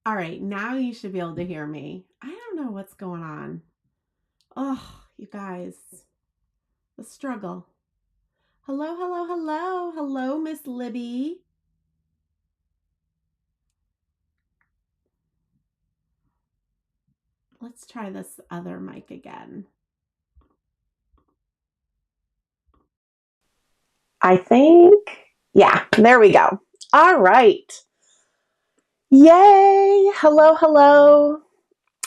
All right, now you should be able to hear me. I don't know what's going on. Oh, you guys, the struggle. Hello, hello, hello. Hello, Miss Libby. Let's try this other mic again. I think, yeah, there we go. All right. Yay. Hello, hello.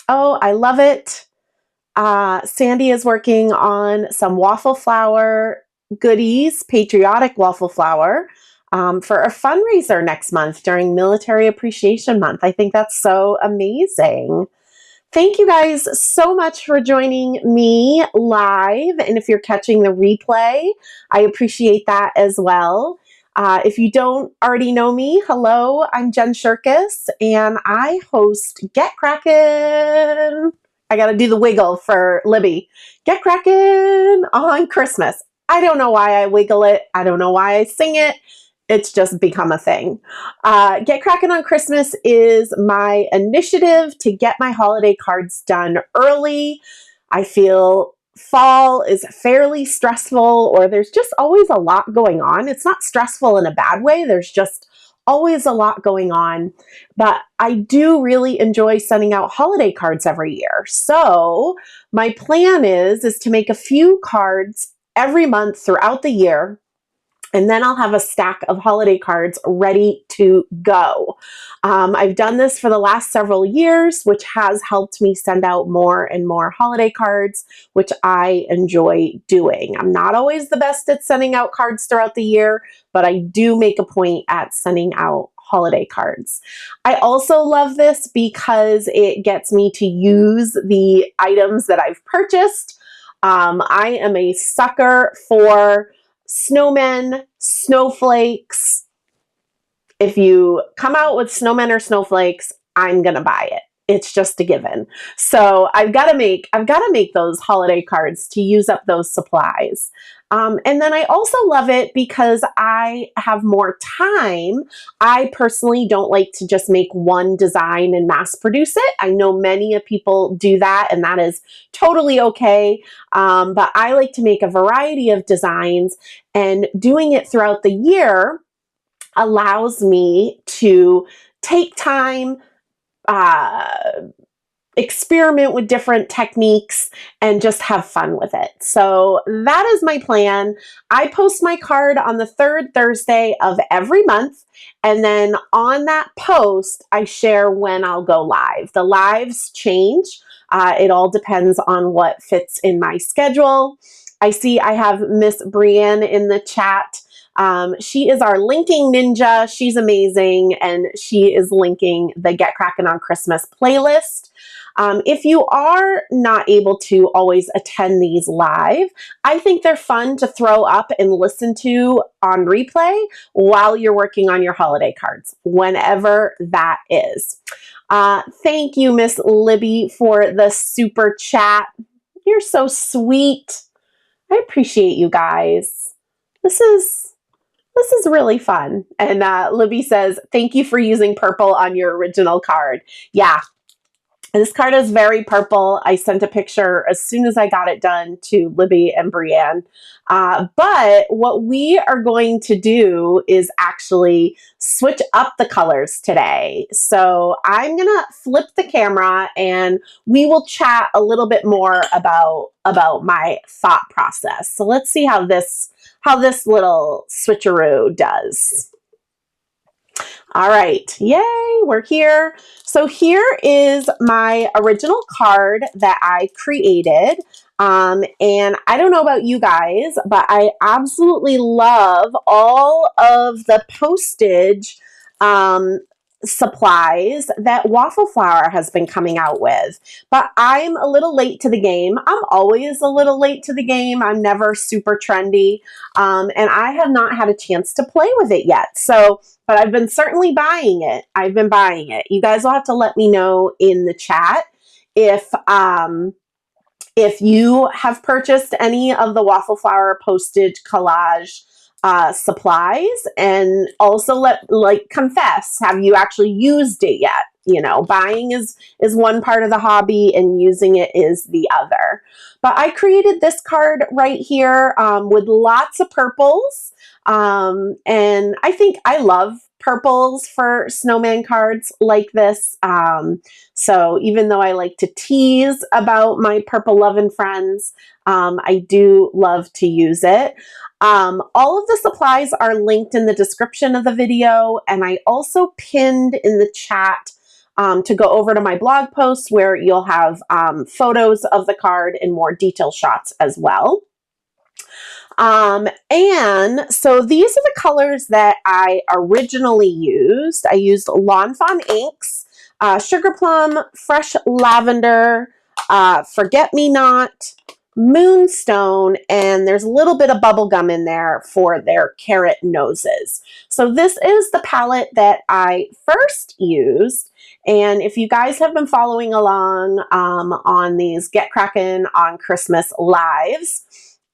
Oh, I love it. Sandy is working on some waffle flower goodies, patriotic waffle flower, for a fundraiser next month during Military Appreciation Month. I think that's so amazing. Thank you guys so much for joining me live. And if you're catching the replay, I appreciate that as well. If you don't already know me, hello, I'm Jen Shirkus, and I host Get Crackin'. I got to do the wiggle for Libby. Get Crackin' on Christmas. I don't know why I wiggle it. I don't know why I sing it. It's just become a thing. Get Crackin' on Christmas is my initiative to get my holiday cards done early. I feel fall is fairly stressful, or there's just always a lot going on. It's not stressful in a bad way. There's just always a lot going on. But I do really enjoy sending out holiday cards every year. So my plan is to make a few cards every month throughout the year. And then I'll have a stack of holiday cards ready to go. I've done this for the last several years, which has helped me send out more and more holiday cards, which I enjoy doing. I'm not always the best at sending out cards throughout the year, but I do make a point at sending out holiday cards. I also love this because it gets me to use the items that I've purchased. I am a sucker for snowmen, snowflakes. If you come out with snowmen or snowflakes, I'm gonna buy it. It's just a given. So I've got to make those holiday cards to use up those supplies. And then I also love it because I have more time. I personally don't like to just make one design and mass produce it. I know many people do that, and that is totally okay. But I like to make a variety of designs, and doing it throughout the year allows me to take time, experiment with different techniques, and just have fun with it. So that is my plan. I post my card on the third Thursday of every month, and then on that post, I share when I'll go live. The lives change. It all depends on what fits in my schedule. I see I have Miss Brienne in the chat. She is our linking ninja. She's amazing, and she is linking the Get Crackin' on Christmas playlist. If you are not able to always attend these live, I think they're fun to throw up and listen to on replay while you're working on your holiday cards, whenever that is. Thank you, Miss Libby, for the super chat. You're so sweet. I appreciate you guys. This is really fun. And Libby says, thank you for using purple on your original card. Yeah, this card is very purple. I sent a picture as soon as I got it done to Libby and Brienne. But what we are going to do is actually switch up the colors today. So I'm going to flip the camera and we will chat a little bit more about my thought process. So let's see how this little switcheroo does. All right, yay, we're here. So here is my original card that I created. And I don't know about you guys, but I absolutely love all of the postage supplies that Waffle Flower has been coming out with. But I'm a little late to the game. I'm always a little late to the game. I'm never super trendy. And I have not had a chance to play with it yet. But I've been certainly buying it. I've been buying it. You guys will have to let me know in the chat if you have purchased any of the Waffle Flower postage collage supplies, and also confess, have you actually used it yet? You know, buying is one part of the hobby and using it is the other. But I created this card right here with lots of purples. And I think I love purples for snowman cards like this. So even though I like to tease about my purple loving friends, I do love to use it. All of the supplies are linked in the description of the video, and I also pinned in the chat to go over to my blog post where you'll have photos of the card and more detail shots as well. And so these are the colors that I originally used. I used Lawn Fawn inks, Sugar Plum, Fresh Lavender, Forget Me Not, Moonstone, and there's a little bit of bubble gum in there for their carrot noses. So this is the palette that I first used. And if you guys have been following along on these Get Crackin' on Christmas lives,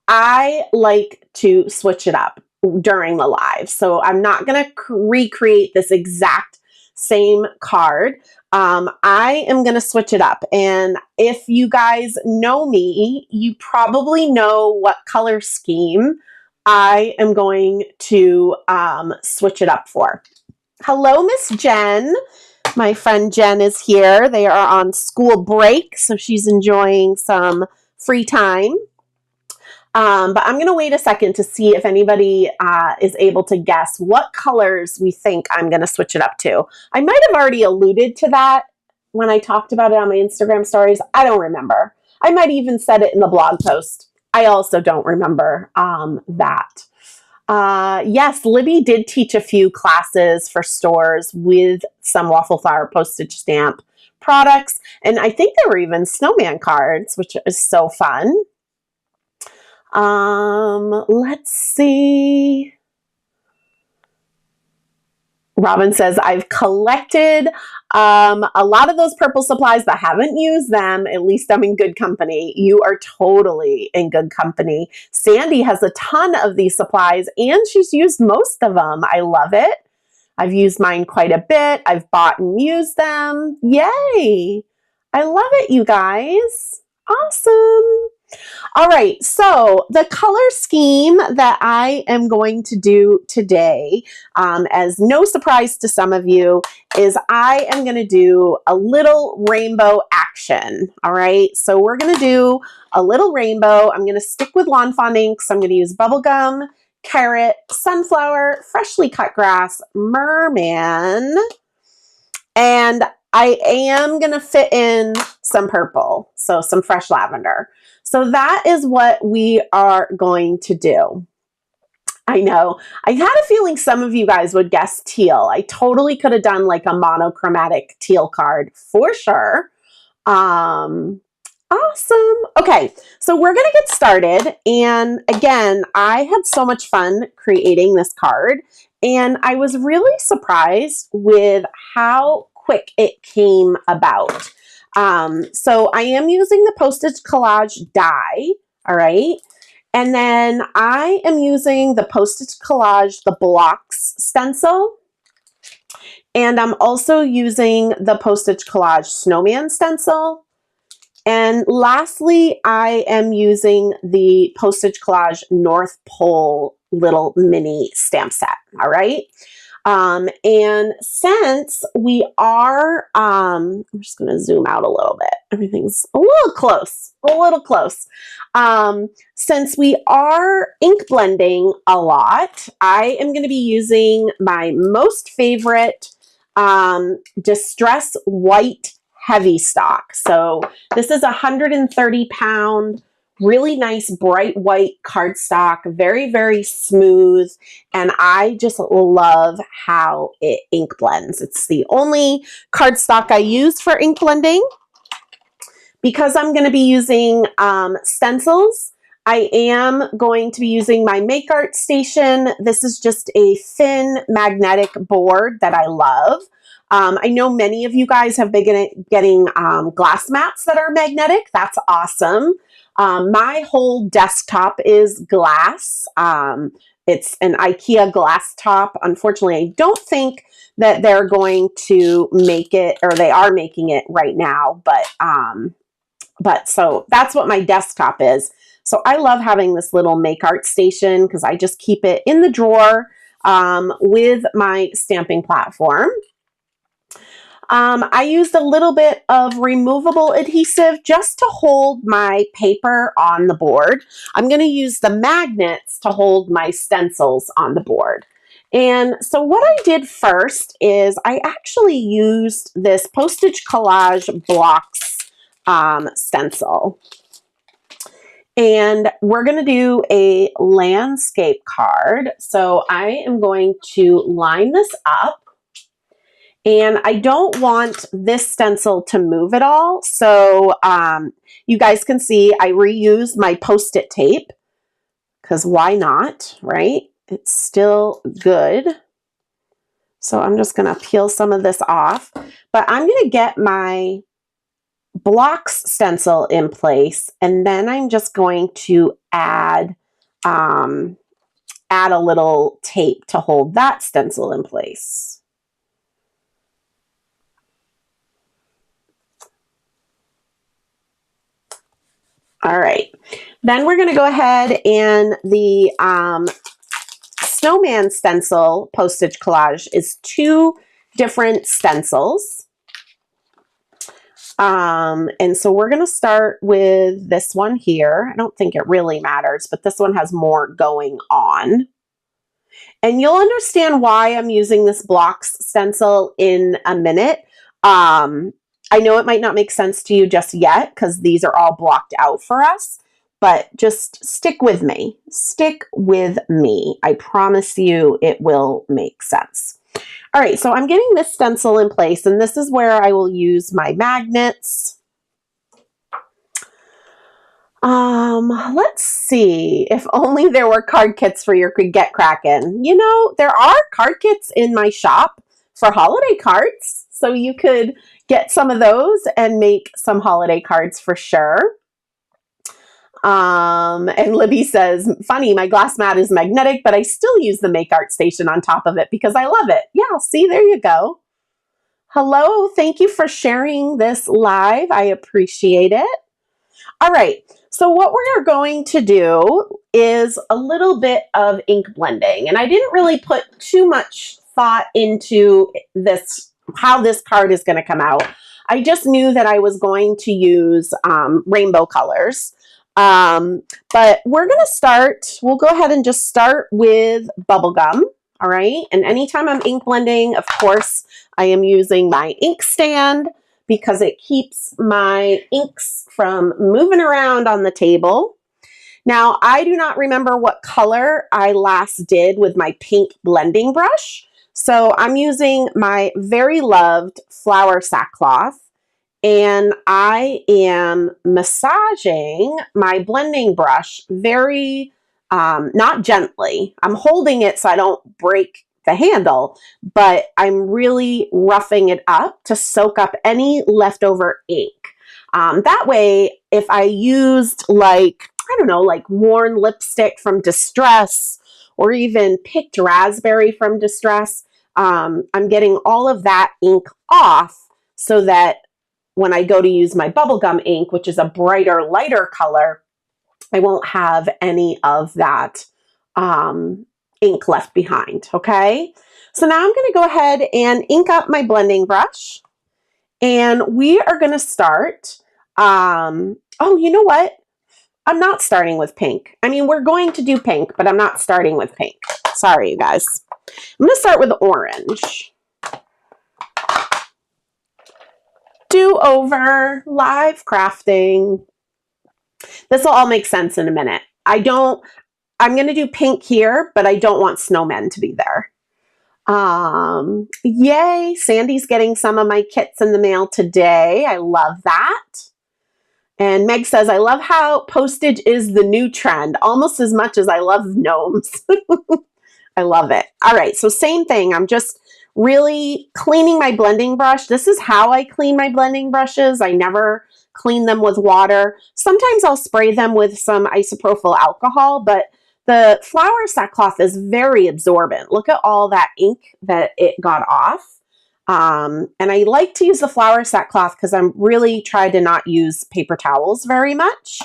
I like to switch it up during the live. So I'm not going to recreate this exact same card. I am going to switch it up. And if you guys know me, you probably know what color scheme I am going to switch it up for. Hello, Miss Jen. My friend Jen is here. They are on school break, so she's enjoying some free time. But I'm going to wait a second to see if anybody is able to guess what colors we think I'm going to switch it up to. I might have already alluded to that when I talked about it on my Instagram stories. I don't remember. I might even said it in the blog post. I also don't remember that. Yes, Libby did teach a few classes for stores with some Waffle Flower postage stamp products. And I think there were even snowman cards, which is so fun. Let's see. Robin says, I've collected a lot of those purple supplies but haven't used them. At least I'm in good company. You are totally in good company. Sandy has a ton of these supplies and she's used most of them. I love it. I've used mine quite a bit. I've bought and used them. Yay. I love it, you guys. Awesome. All right, so the color scheme that I am going to do today, as no surprise to some of you, is I am going to do a little rainbow action. All right, so we're going to do a little rainbow. I'm going to stick with Lawn Fawn inks. I'm going to use bubblegum, carrot, sunflower, freshly cut grass, merman, and I am going to fit in some purple, so some fresh lavender. So that is what we are going to do. I know. I had a feeling some of you guys would guess teal. I totally could have done like a monochromatic teal card for sure. Awesome. Okay, so we're going to get started. And again, I had so much fun creating this card. And I was really surprised with how quick it came about. So I am using the Postage Collage die, all right? And then I am using the Postage Collage, the blocks stencil. And I'm also using the Postage Collage Snowman stencil. And lastly, I am using the Postage Collage North Pole little mini stamp set, all right? And since we are, I'm just going to zoom out a little bit. Everything's a little close, a little close. Since we are ink blending a lot, I am going to be using my most favorite Distress White Heavystock. So this is a 130-pound, really nice bright white cardstock, very, very smooth. And I just love how it ink blends. It's the only cardstock I use for ink blending. Because I'm going to be using stencils, I am going to be using my Make Art Station. This is just a thin magnetic board that I love. I know many of you guys have been getting glass mats that are magnetic. That's awesome. My whole desktop is glass. It's an IKEA glass top. Unfortunately, I don't think that they're going to make it, or they are making it right now, but so that's what my desktop is. So I love having this little make art station because I just keep it in the drawer with my stamping platform. I used a little bit of removable adhesive just to hold my paper on the board. I'm going to use the magnets to hold my stencils on the board. And so what I did first is I actually used this Postage Collage Blocks stencil. And we're going to do a landscape card. So I am going to line this up. And I don't want this stencil to move at all. So you guys can see I reused my Post-it tape because why not, right? It's still good. So I'm just going to peel some of this off. But I'm going to get my blocks stencil in place. And then I'm just going to add a little tape to hold that stencil in place. All right, then we're going to go ahead and the Snowman stencil postage collage is 2 different stencils. And so we're going to start with this one here. I don't think it really matters, but this one has more going on. And you'll understand why I'm using this blocks stencil in a minute. I know it might not make sense to you just yet because these are all blocked out for us, but just stick with me. Stick with me. I promise you it will make sense. All right, so I'm getting this stencil in place, and this is where I will use my magnets. Let's see. If only there were card kits for your Get Crackin'. You know, there are card kits in my shop for holiday cards, so you could get some of those and make some holiday cards for sure. And Libby says, funny, my glass mat is magnetic, but I still use the make art station on top of it because I love it. Yeah, see, there you go. Hello, thank you for sharing this live. I appreciate it. All right, so what we're going to do is a little bit of ink blending, and I didn't really put too much thought into this, how this card is going to come out. I just knew that I was going to use rainbow colors. But we're going to start, we'll go ahead and just start with bubblegum. All right. And anytime I'm ink blending, of course, I am using my ink stand because it keeps my inks from moving around on the table. Now, I do not remember what color I last did with my pink blending brush. So I'm using my very loved flower sackcloth. And I am massaging my blending brush very, not gently. I'm holding it so I don't break the handle, but I'm really roughing it up to soak up any leftover ink. That way, if I used like, I don't know, like worn lipstick from Distress or even picked raspberry from Distress, I'm getting all of that ink off so that when I go to use my bubblegum ink, which is a brighter, lighter color, I won't have any of that ink left behind, okay? So now I'm gonna go ahead and ink up my blending brush, and we are gonna start, oh, you know what? I'm not starting with pink. I mean, we're going to do pink, but I'm not starting with pink. Sorry, you guys. I'm gonna start with orange. Do-over, live crafting. This will all make sense in a minute. I'm going to do pink here, but I don't want snowmen to be there. Yay, Sandy's getting some of my kits in the mail today. I love that. And Meg says, I love how postage is the new trend, almost as much as I love gnomes. I love it. All right, so same thing. I'm just really cleaning my blending brush. This is how I clean my blending brushes. I never clean them with water. Sometimes I'll spray them with some isopropyl alcohol, but the flower sackcloth is very absorbent. Look at all that ink that it got off. And I like to use the flower sackcloth because I'm really trying to not use paper towels very much.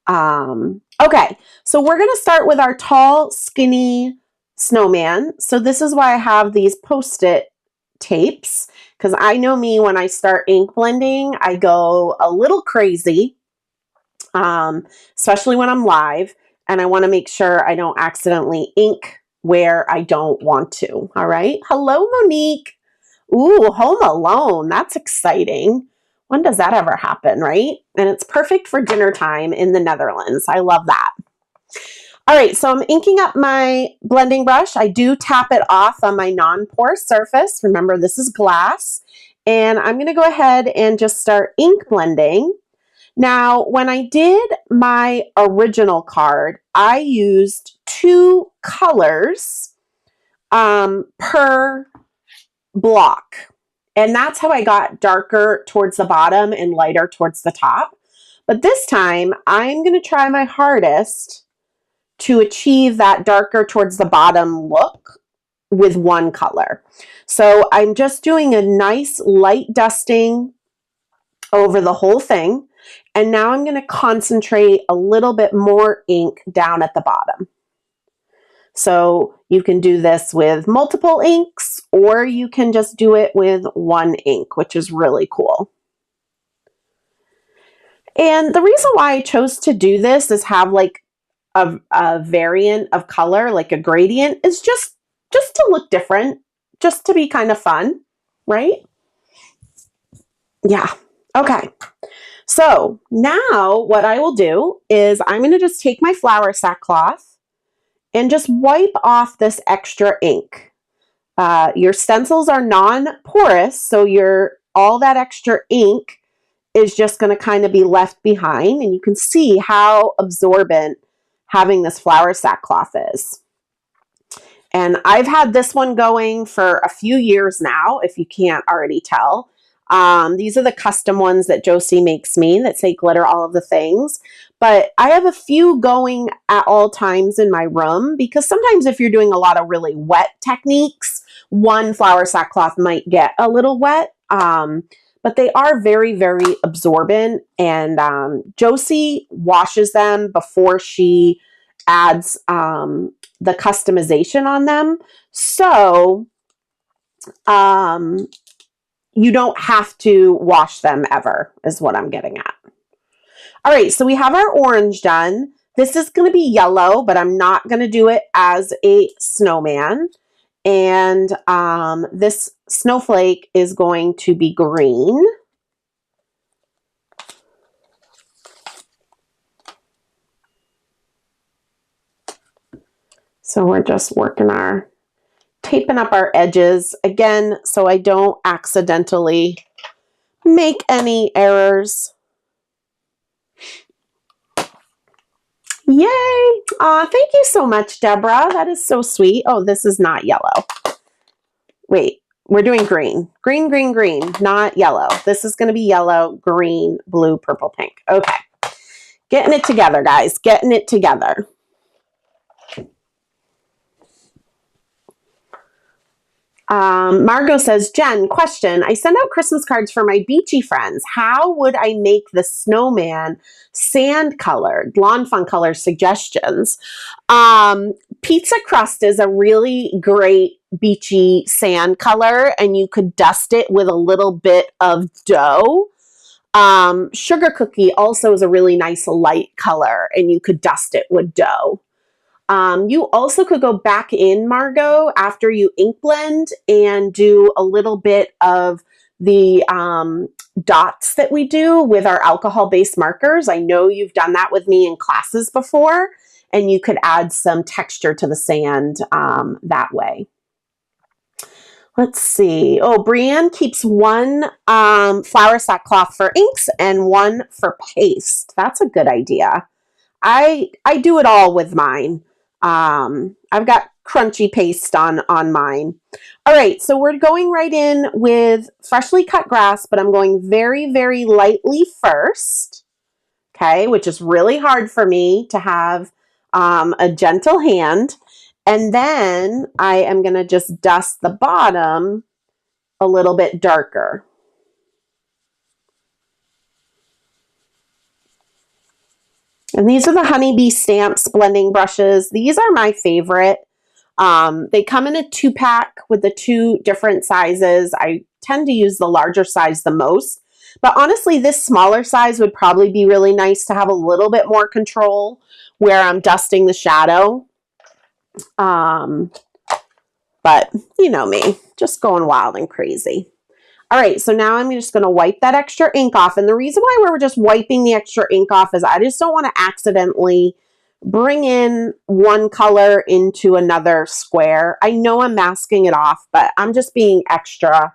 Okay, so we're going to start with our tall, skinny snowman. So this is why I have these Post-it tapes, because I know me, when I start ink blending, I go a little crazy, especially when I'm live, and I want to make sure I don't accidentally ink where I don't want to. All right. Hello, Monique. Ooh, Home Alone. That's exciting. When does that ever happen, right? And it's perfect for dinner time in the Netherlands. I love that. All right, so I'm inking up my blending brush. I do tap it off on my non-porous surface. Remember, this is glass. And I'm going to go ahead and just start ink blending. Now, when I did my original card, I used 2 colors per block. And that's how I got darker towards the bottom and lighter towards the top. But this time, I'm going to try my hardest to achieve that darker towards the bottom look with 1 color. So I'm just doing a nice light dusting over the whole thing. And now I'm going to concentrate a little bit more ink down at the bottom. So you can do this with multiple inks, or you can just do it with 1 ink, which is really cool. And the reason why I chose to do this is have like a variant of color, like a gradient, is just to look different, just to be kind of fun, right? Yeah. Okay. So now what I will do is I'm going to just take my flower sackcloth and just wipe off this extra ink. Your stencils are non-porous, so all that extra ink is just going to kind of be left behind, and you can see how absorbent having this flower sackcloth is. And I've had this one going for a few years now, if you can't already tell. These are the custom ones that Josie makes me that say glitter all of the things. But I have a few going at all times in my room, because sometimes if you're doing a lot of really wet techniques, 1 flower sackcloth might get a little wet. But they are very, very absorbent. And Josie washes them before she adds the customization on them. So you don't have to wash them ever, is what I'm getting at. All right, so we have our orange done. This is going to be yellow, but I'm not going to do it as a snowman. And this snowflake is going to be green. So we're just taping up our edges again, so I don't accidentally make any errors. Yay! Aw, thank you so much, Deborah. That is so sweet. Oh, this is not yellow. Wait, we're doing green. Green, green, green, not yellow. This is going to be yellow, green, blue, purple, pink. Okay. Getting it together, guys. Getting it together. Margot says, Jen, question. I send out Christmas cards for my beachy friends. How would I make the snowman sand colored? Lawn Fun Color suggestions. Pizza crust is a really great beachy sand color, and you could dust it with a little bit of dough. Sugar cookie also is a really nice light color, and you could dust it with dough. You also could go back in, Margot, after you ink blend and do a little bit of the dots that we do with our alcohol-based markers. I know you've done that with me in classes before, and you could add some texture to the sand that way. Let's see. Oh, Brienne keeps 1 flower sackcloth for inks and 1 for paste. That's a good idea. I do it all with mine. I've got crunchy paste on mine. All right, so we're going right in with freshly cut grass, but I'm going very, very lightly first, okay, which is really hard for me to have a gentle hand. And then I am going to just dust the bottom a little bit darker. And these are the Honeybee Stamps blending brushes. These are my favorite. They come in a 2-pack with the 2 different sizes. I tend to use the larger size the most. But honestly, this smaller size would probably be really nice to have a little bit more control where I'm dusting the shadow. But you know me, just going wild and crazy. All right, so now I'm just going to wipe that extra ink off. And the reason why we're just wiping the extra ink off is I just don't want to accidentally bring in one color into another square. I know I'm masking it off, but I'm just being extra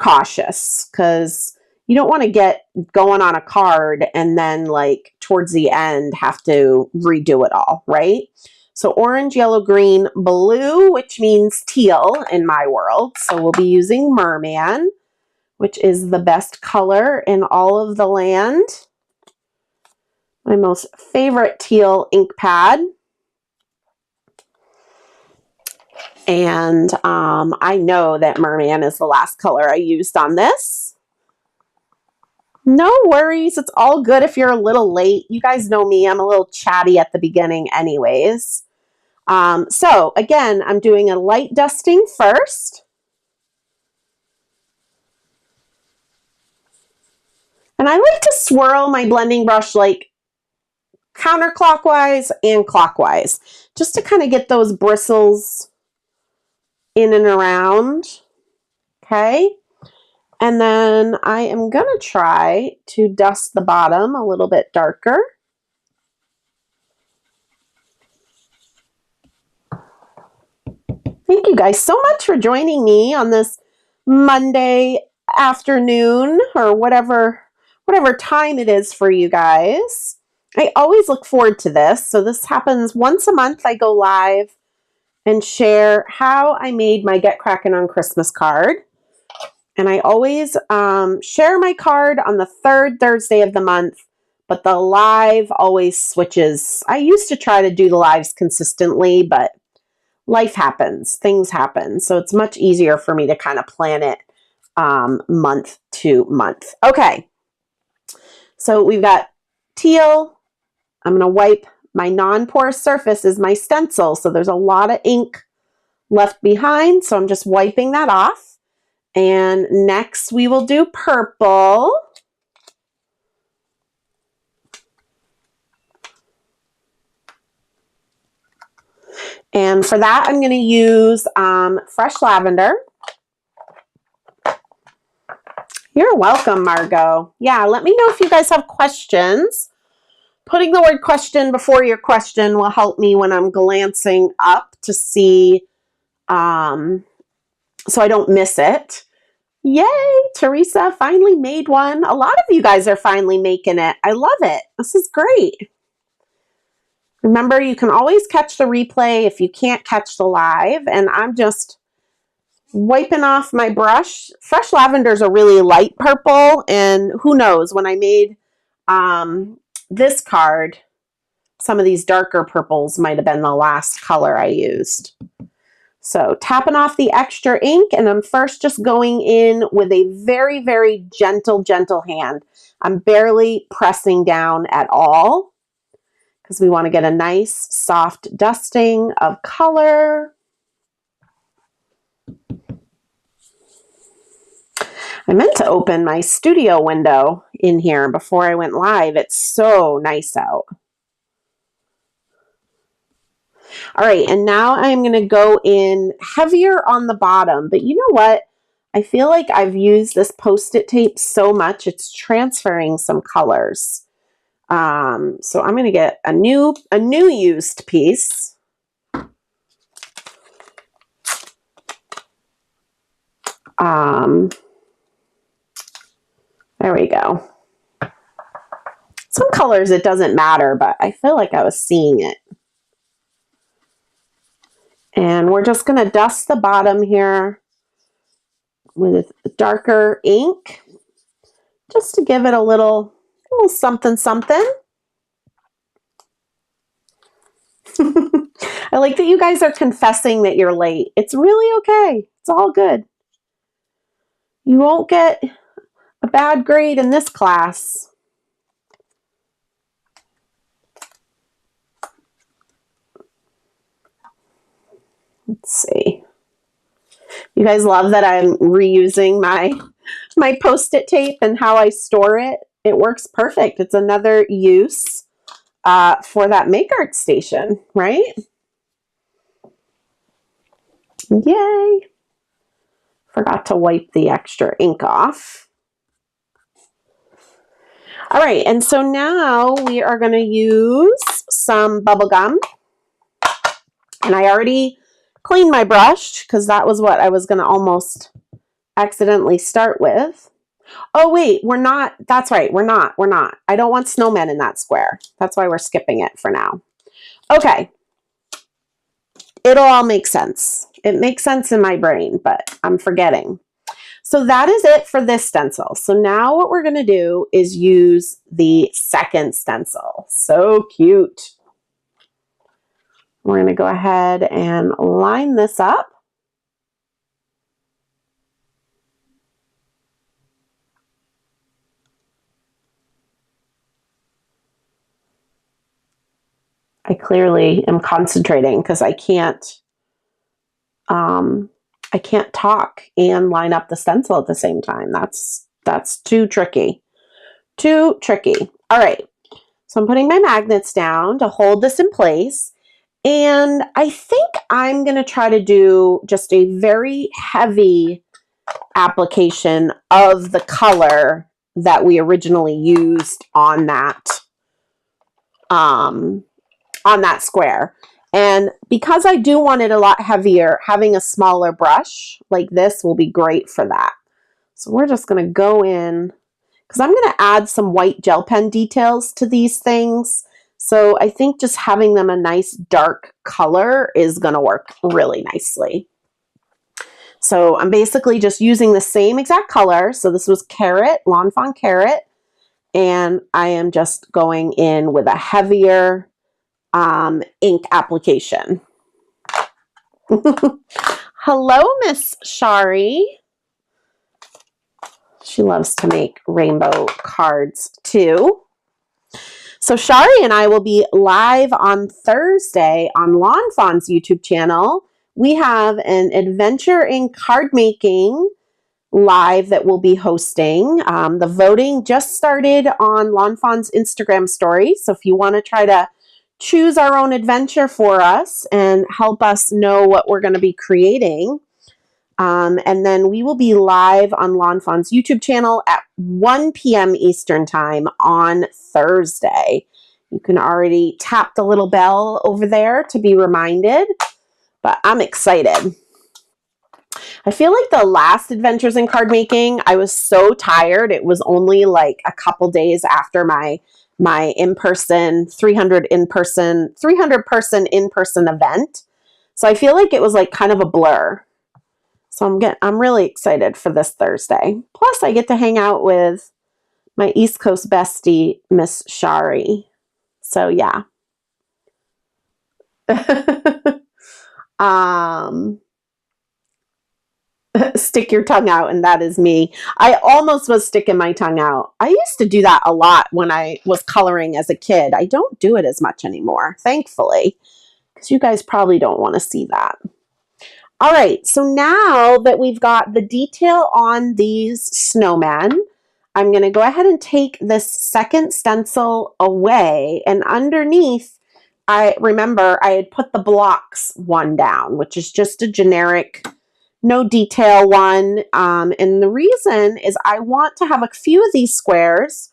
cautious because you don't want to get going on a card and then like towards the end have to redo it all, right? So orange, yellow, green, blue, which means teal in my world. So we'll be using Merman, which is the best color in all of the land. My most favorite teal ink pad. And I know that Merman is the last color I used on this. No worries. It's all good if you're a little late. You guys know me. I'm a little chatty at the beginning anyways. So again, I'm doing a light dusting first. And I like to swirl my blending brush like counterclockwise and clockwise, just to kind of get those bristles in and around. Okay. And then I am going to try to dust the bottom a little bit darker. Thank you guys so much for joining me on this Monday afternoon or whatever time it is for you guys. I always look forward to this. So this happens once a month. I go live and share how I made my Get Crackin' on Christmas card. And I always share my card on the 3rd Thursday of the month, but the live always switches. I used to try to do the lives consistently, but life happens, things happen. So it's much easier for me to kind of plan it month to month. Okay, so we've got teal. I'm going to wipe my non-porous surface is my stencil. So there's a lot of ink left behind. So I'm just wiping that off. And next we will do purple. And for that, I'm going to use fresh lavender. You're welcome, Margot. Yeah, let me know if you guys have questions. Putting the word question before your question will help me when I'm glancing up to see, so I don't miss it. Yay, Teresa finally made one. A lot of you guys are finally making it. I love it. This is great. Remember, you can always catch the replay if you can't catch the live. And I'm just wiping off my brush. Fresh lavender is a really light purple. And who knows, when I made this card, some of these darker purples might have been the last color I used. So tapping off the extra ink, and I'm first just going in with a very, very gentle hand. I'm barely pressing down at all because we want to get a nice soft dusting of color. I meant to open my studio window in here before I went live. It's so nice out. All right, and now I'm going to go in heavier on the bottom, but you know what? I feel like I've used this Post-it tape so much, it's transferring some colors. So I'm going to get a new used piece. There we go. Some colors it doesn't matter, but I feel like I was seeing it. And we're just going to dust the bottom here with darker ink just to give it a little something something. I like that you guys are confessing that you're late. It's really okay. It's all good. You won't get a bad grade in this class. Let's see. You guys love that I'm reusing my Post-it tape and how I store it. It works perfect. It's another use for that Make Art station, right? Yay! Forgot to wipe the extra ink off. All right, and so now we are going to use some bubble gum. And I already cleaned my brush because that was what I was going to almost accidentally start with. Oh, wait, we're not. That's right. We're not. I don't want Snowman in that square. That's why we're skipping it for now. Okay. It'll all make sense. It makes sense in my brain, but I'm forgetting. So that is it for this stencil. So now what we're going to do is use the second stencil. So cute. We're going to go ahead and line this up. I clearly am concentrating because I can't talk and line up the stencil at the same time. That's too tricky. Too tricky. All right. So I'm putting my magnets down to hold this in place. And I think I'm going to try to do just a very heavy application of the color that we originally used on that square. And because I do want it a lot heavier, having a smaller brush like this will be great for that. So we're just going to go in, because I'm going to add some white gel pen details to these things. So I think just having them a nice dark color is going to work really nicely. So I'm basically just using the same exact color. So this was Carrot, Lawn Fawn Carrot. And I am just going in with a heavier ink application. Hello, Miss Shari. She loves to make rainbow cards too. So Shari and I will be live on Thursday on Lawn Fawn's YouTube channel. We have an adventure in card making live that we'll be hosting. The voting just started on Lawn Fawn's Instagram story. So if you want to try to choose our own adventure for us and help us know what we're going to be creating. And then we will be live on Lawn Fawn's YouTube channel at 1 p.m. Eastern Time on Thursday. You can already tap the little bell over there to be reminded, but I'm excited. I feel like the last Adventures in Card Making, I was so tired. It was only like a couple days after my in-person 300 person in-person event. So I feel like it was like kind of a blur. So I'm really excited for this Thursday. Plus I get to hang out with my East Coast bestie, Miss Shari. So yeah. Stick your tongue out, and that is me. I almost was sticking my tongue out. I used to do that a lot when I was coloring as a kid. I don't do it as much anymore, thankfully, because you guys probably don't want to see that. All right, so now that we've got the detail on these snowmen, I'm going to go ahead and take this second stencil away, and underneath, I remember I had put the blocks one down, which is just a generic, no detail one. And the reason is I want to have a few of these squares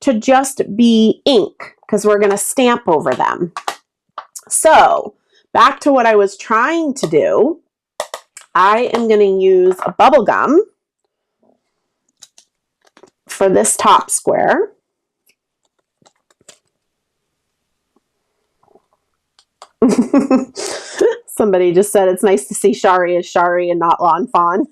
to just be ink, because we're going to stamp over them. So back to what I was trying to do. I am going to use a bubble gum for this top square. Somebody just said it's nice to see Shari as Shari and not Lawn Fawn.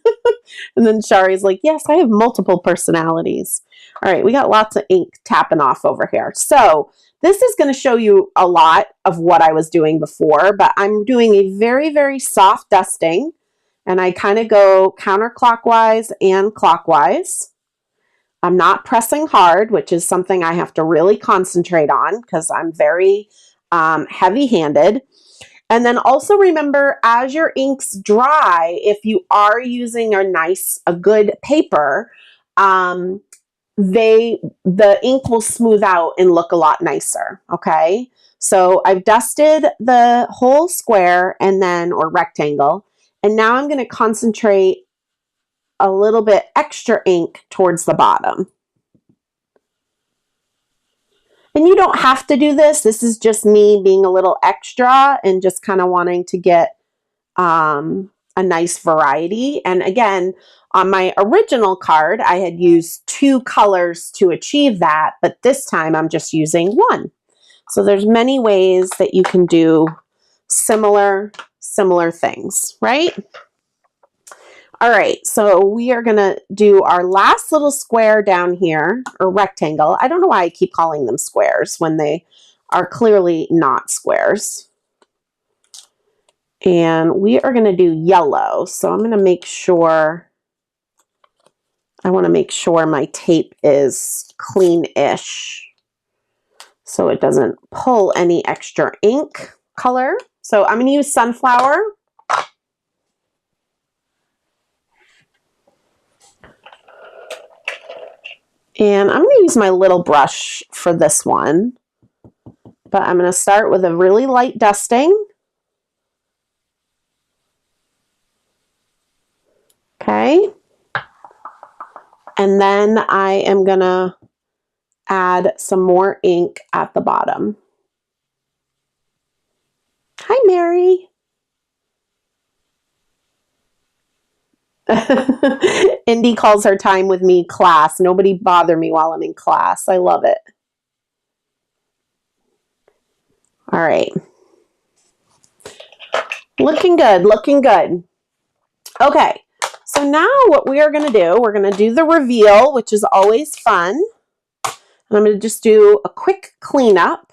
And then Shari's like, yes, I have multiple personalities. All right, we got lots of ink tapping off over here. So This is going to show you a lot of what I was doing before, but I'm doing a very, very soft dusting, and I kind of go counterclockwise and clockwise. I'm not pressing hard, which is something I have to really concentrate on because I'm very heavy-handed. And then also remember, as your inks dry, if you are using a good paper, the ink will smooth out and look a lot nicer, okay? So I've dusted the whole square or rectangle, and now I'm going to concentrate a little bit extra ink towards the bottom. And you don't have to do this. This is just me being a little extra and just kind of wanting to get a nice variety. And again, on my original card, I had used 2 colors to achieve that, but this time I'm just using 1. So there's many ways that you can do similar things, right? All right, so we are gonna do our last little square down here, or rectangle. I don't know why I keep calling them squares when they are clearly not squares. And we are gonna do yellow. So I'm gonna make sure, I wanna make sure my tape is clean-ish so it doesn't pull any extra ink color. So I'm gonna use sunflower. And I'm going to use my little brush for this one, but I'm going to start with a really light dusting. Okay. And then I am going to add some more ink at the bottom. Hi, Mary. Indy calls her time with me class. Nobody bother me while I'm in class. I love it. All right. Looking good, looking good. Okay, so now what we are going to do, we're going to do the reveal, which is always fun. And I'm going to just do a quick cleanup.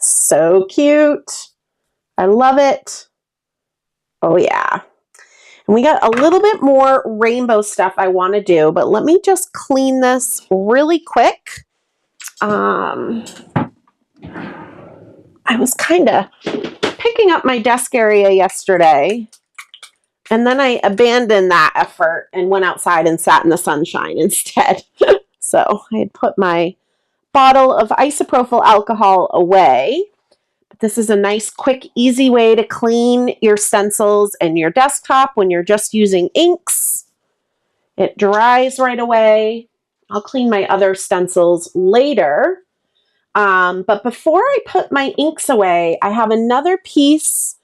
So cute. I love it. Oh yeah. And we got a little bit more rainbow stuff I want to do, but let me just clean this really quick. I was kind of picking up my desk area yesterday, and then I abandoned that effort and went outside and sat in the sunshine instead. So I had put my bottle of isopropyl alcohol away. But this is a nice, quick, easy way to clean your stencils and your desktop when you're just using inks. It dries right away. I'll clean my other stencils later. But before I put my inks away, I have another piece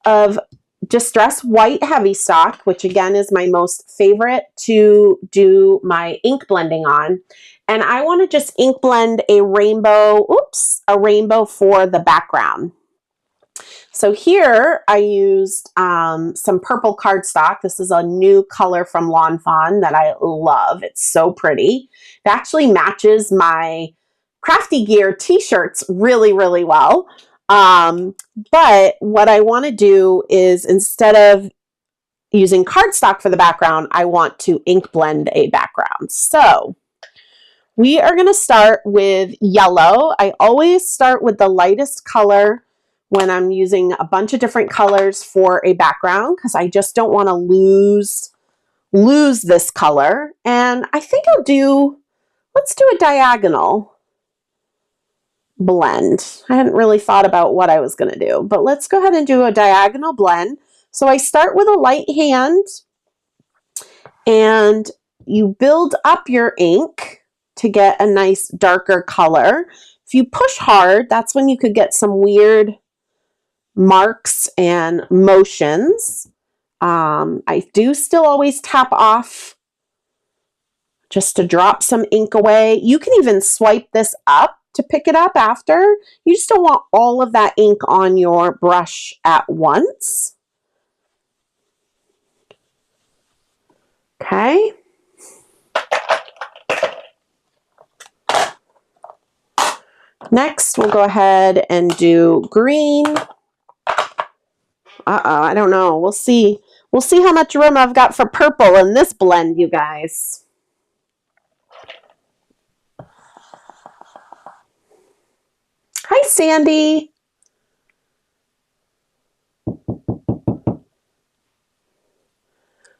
of Distress White Heavystock, which again is my most favorite to do my ink blending on. And I want to just ink blend a rainbow for the background. So here I used some purple cardstock. This is a new color from Lawn Fawn that I love. It's so pretty. It actually matches my Crafty Gear t-shirts really, really well. But what I want to do is, instead of using cardstock for the background, I want to ink blend a background. So we are going to start with yellow. I always start with the lightest color when I'm using a bunch of different colors for a background, because I just don't want to lose this color. And I think let's do a diagonal blend. I hadn't really thought about what I was going to do, but let's go ahead and do a diagonal blend. So I start with a light hand, and you build up your ink to get a nice darker color. If you push hard, that's when you could get some weird marks and motions. I do still always tap off just to drop some ink away. You can even swipe this up to pick it up after. You just don't want all of that ink on your brush at once. Okay. Next, we'll go ahead and do green. I don't know. We'll see. We'll see how much room I've got for purple in this blend, you guys. Hi, Sandy.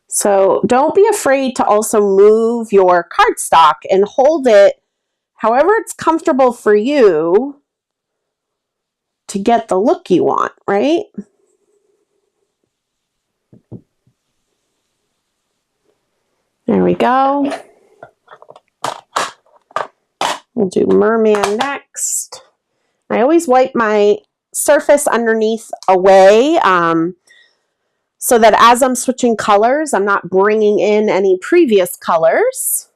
So don't be afraid to also move your cardstock and hold it however it's comfortable for you to get the look you want, right? There we go. We'll do Merman next. I always wipe my surface underneath away so that as I'm switching colors, I'm not bringing in any previous colors.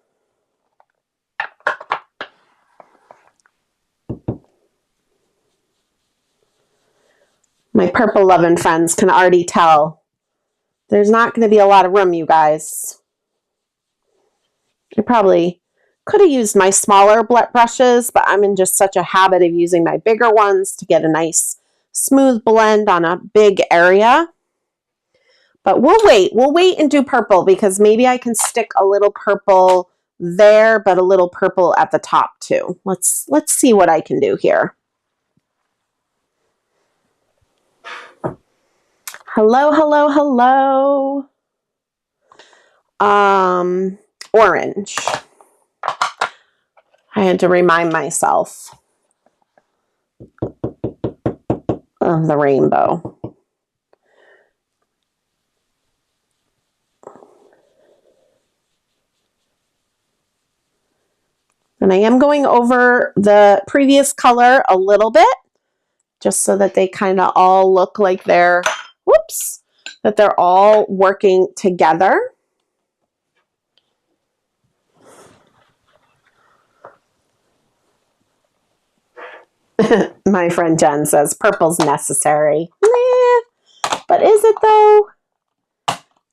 My purple loving friends can already tell there's not going to be a lot of room, you guys. I probably could have used my smaller brushes, but I'm in just such a habit of using my bigger ones to get a nice smooth blend on a big area. But we'll wait and do purple because maybe I can stick a little purple there, but a little purple at the top too. Let's see what I can do here. Hello, hello, hello. Orange. I had to remind myself of the rainbow. And I am going over the previous color a little bit, just so that they kind of all look like they're, whoops, that they're all working together. My friend Jen says purple's necessary. But is it though?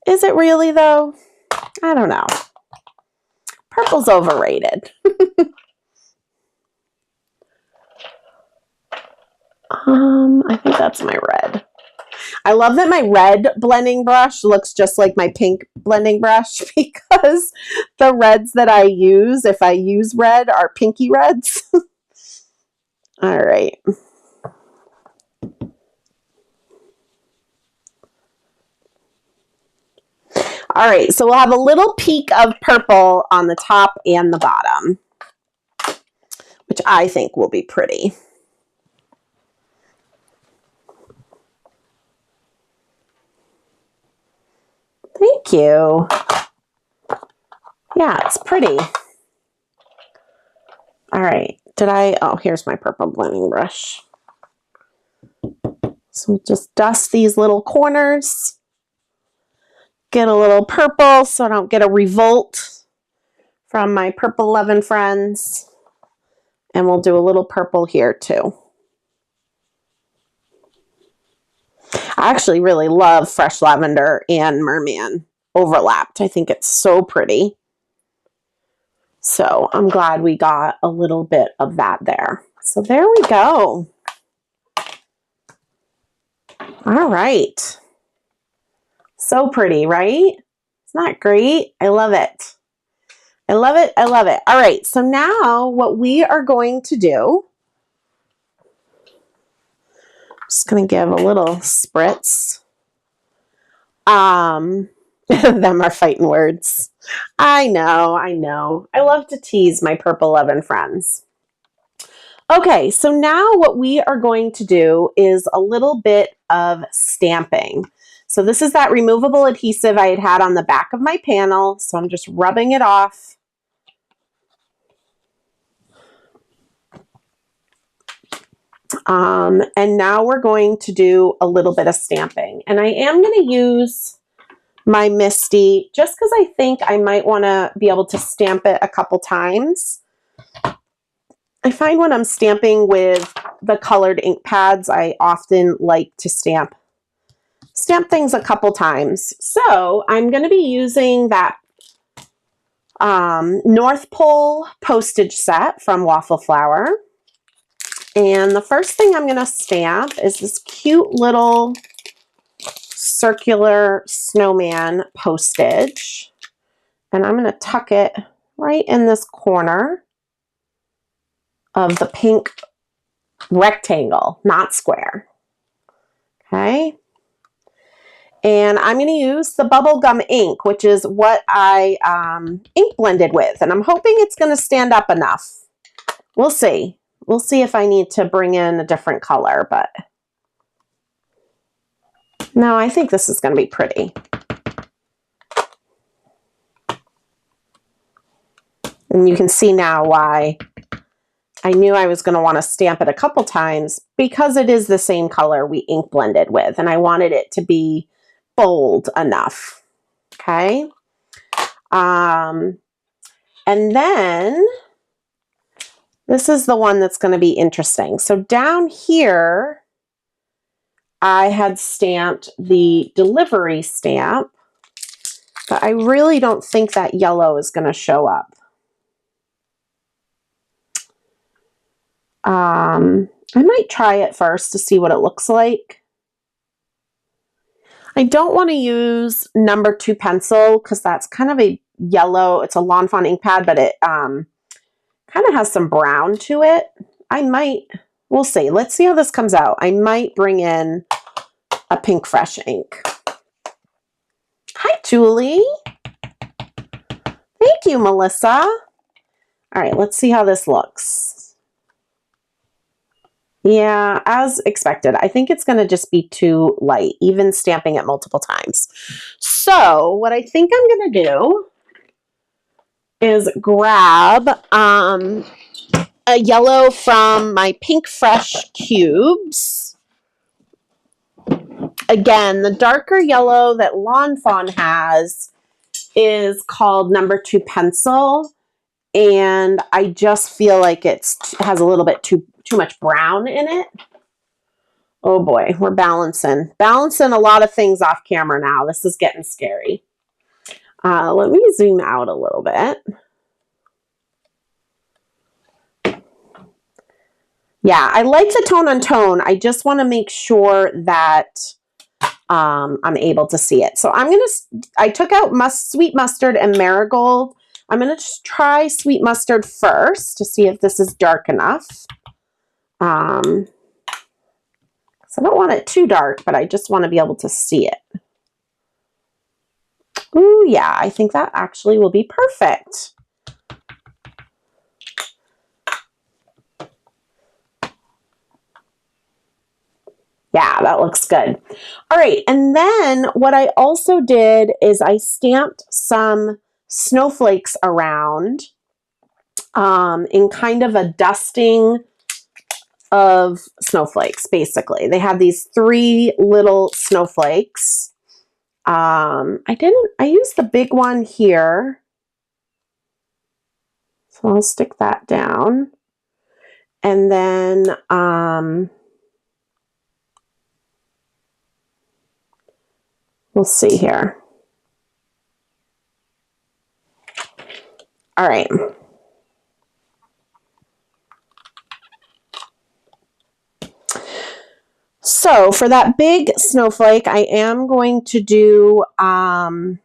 Is it really though? I don't know. Purple's overrated. I think that's my red. I love that my red blending brush looks just like my pink blending brush because the reds that I use, if I use red, are pinky reds. All right. All right, so we'll have a little peak of purple on the top and the bottom, which I think will be pretty. Thank you. Yeah, it's pretty. All right, oh, here's my purple blending brush. So we'll just dust these little corners. Get a little purple so I don't get a revolt from my purple loving friends. And we'll do a little purple here too. I actually really love Fresh Lavender and Merman overlapped. I think it's so pretty. So I'm glad we got a little bit of that there. So there we go. All right. So pretty, right? It's not great. I love it. I love it. I love it. All right. So now what we are going to do, just going to give a little spritz. Them are fighting words. I know. I love to tease my purple loving friends. Okay, so now what we are going to do is a little bit of stamping. So this is that removable adhesive I had on the back of my panel. So I'm just rubbing it off. And now we're going to do a little bit of stamping. And I am going to use my Misty, just because I think I might want to be able to stamp it a couple times. I find when I'm stamping with the colored ink pads, I often like to stamp things a couple times. So I'm going to be using that North Pole postage set from Waffle Flower. And the first thing I'm going to stamp is this cute little circular snowman postage. And I'm going to tuck it right in this corner of the pink rectangle, not square. Okay. And I'm going to use the bubblegum ink, which is what I ink blended with. And I'm hoping it's going to stand up enough. We'll see. We'll see if I need to bring in a different color, but no, I think this is going to be pretty. And you can see now why I knew I was going to want to stamp it a couple times, because it is the same color we ink blended with, and I wanted it to be bold enough. Okay. And then this is the one that's going to be interesting. So down here, I had stamped the delivery stamp, but I really don't think that yellow is going to show up. I might try it first to see what it looks like. I don't want to use number 2 pencil because that's kind of a yellow. It's a Lawn Fawn ink pad, but it kind of has some brown to it. We'll see. Let's see how this comes out. I might bring in a pink fresh ink. Hi, Julie. Thank you, Melissa. All right, let's see how this looks. Yeah, as expected. I think it's going to just be too light, even stamping it multiple times. So what I think I'm going to do is grab a yellow from my Pink Fresh cubes. Again, the darker yellow that Lawn Fawn has is called number 2 pencil. And I just feel like it has a little bit too much brown in it. Oh boy, we're balancing a lot of things off camera now. This is getting scary. Let me zoom out a little bit. Yeah, I like the tone on tone. I just want to make sure that I'm able to see it. So I took out sweet mustard and marigold. I'm going to just try sweet mustard first to see if this is dark enough. So I don't want it too dark, but I just want to be able to see it. Ooh, yeah, I think that actually will be perfect. Yeah, that looks good. All right, and then what I also did is I stamped some snowflakes around in kind of a dusting of snowflakes, basically. They have these 3 little snowflakes. I used the big one here. So I'll stick that down. And then we'll see here. All right. So for that big snowflake, I am going to do bubble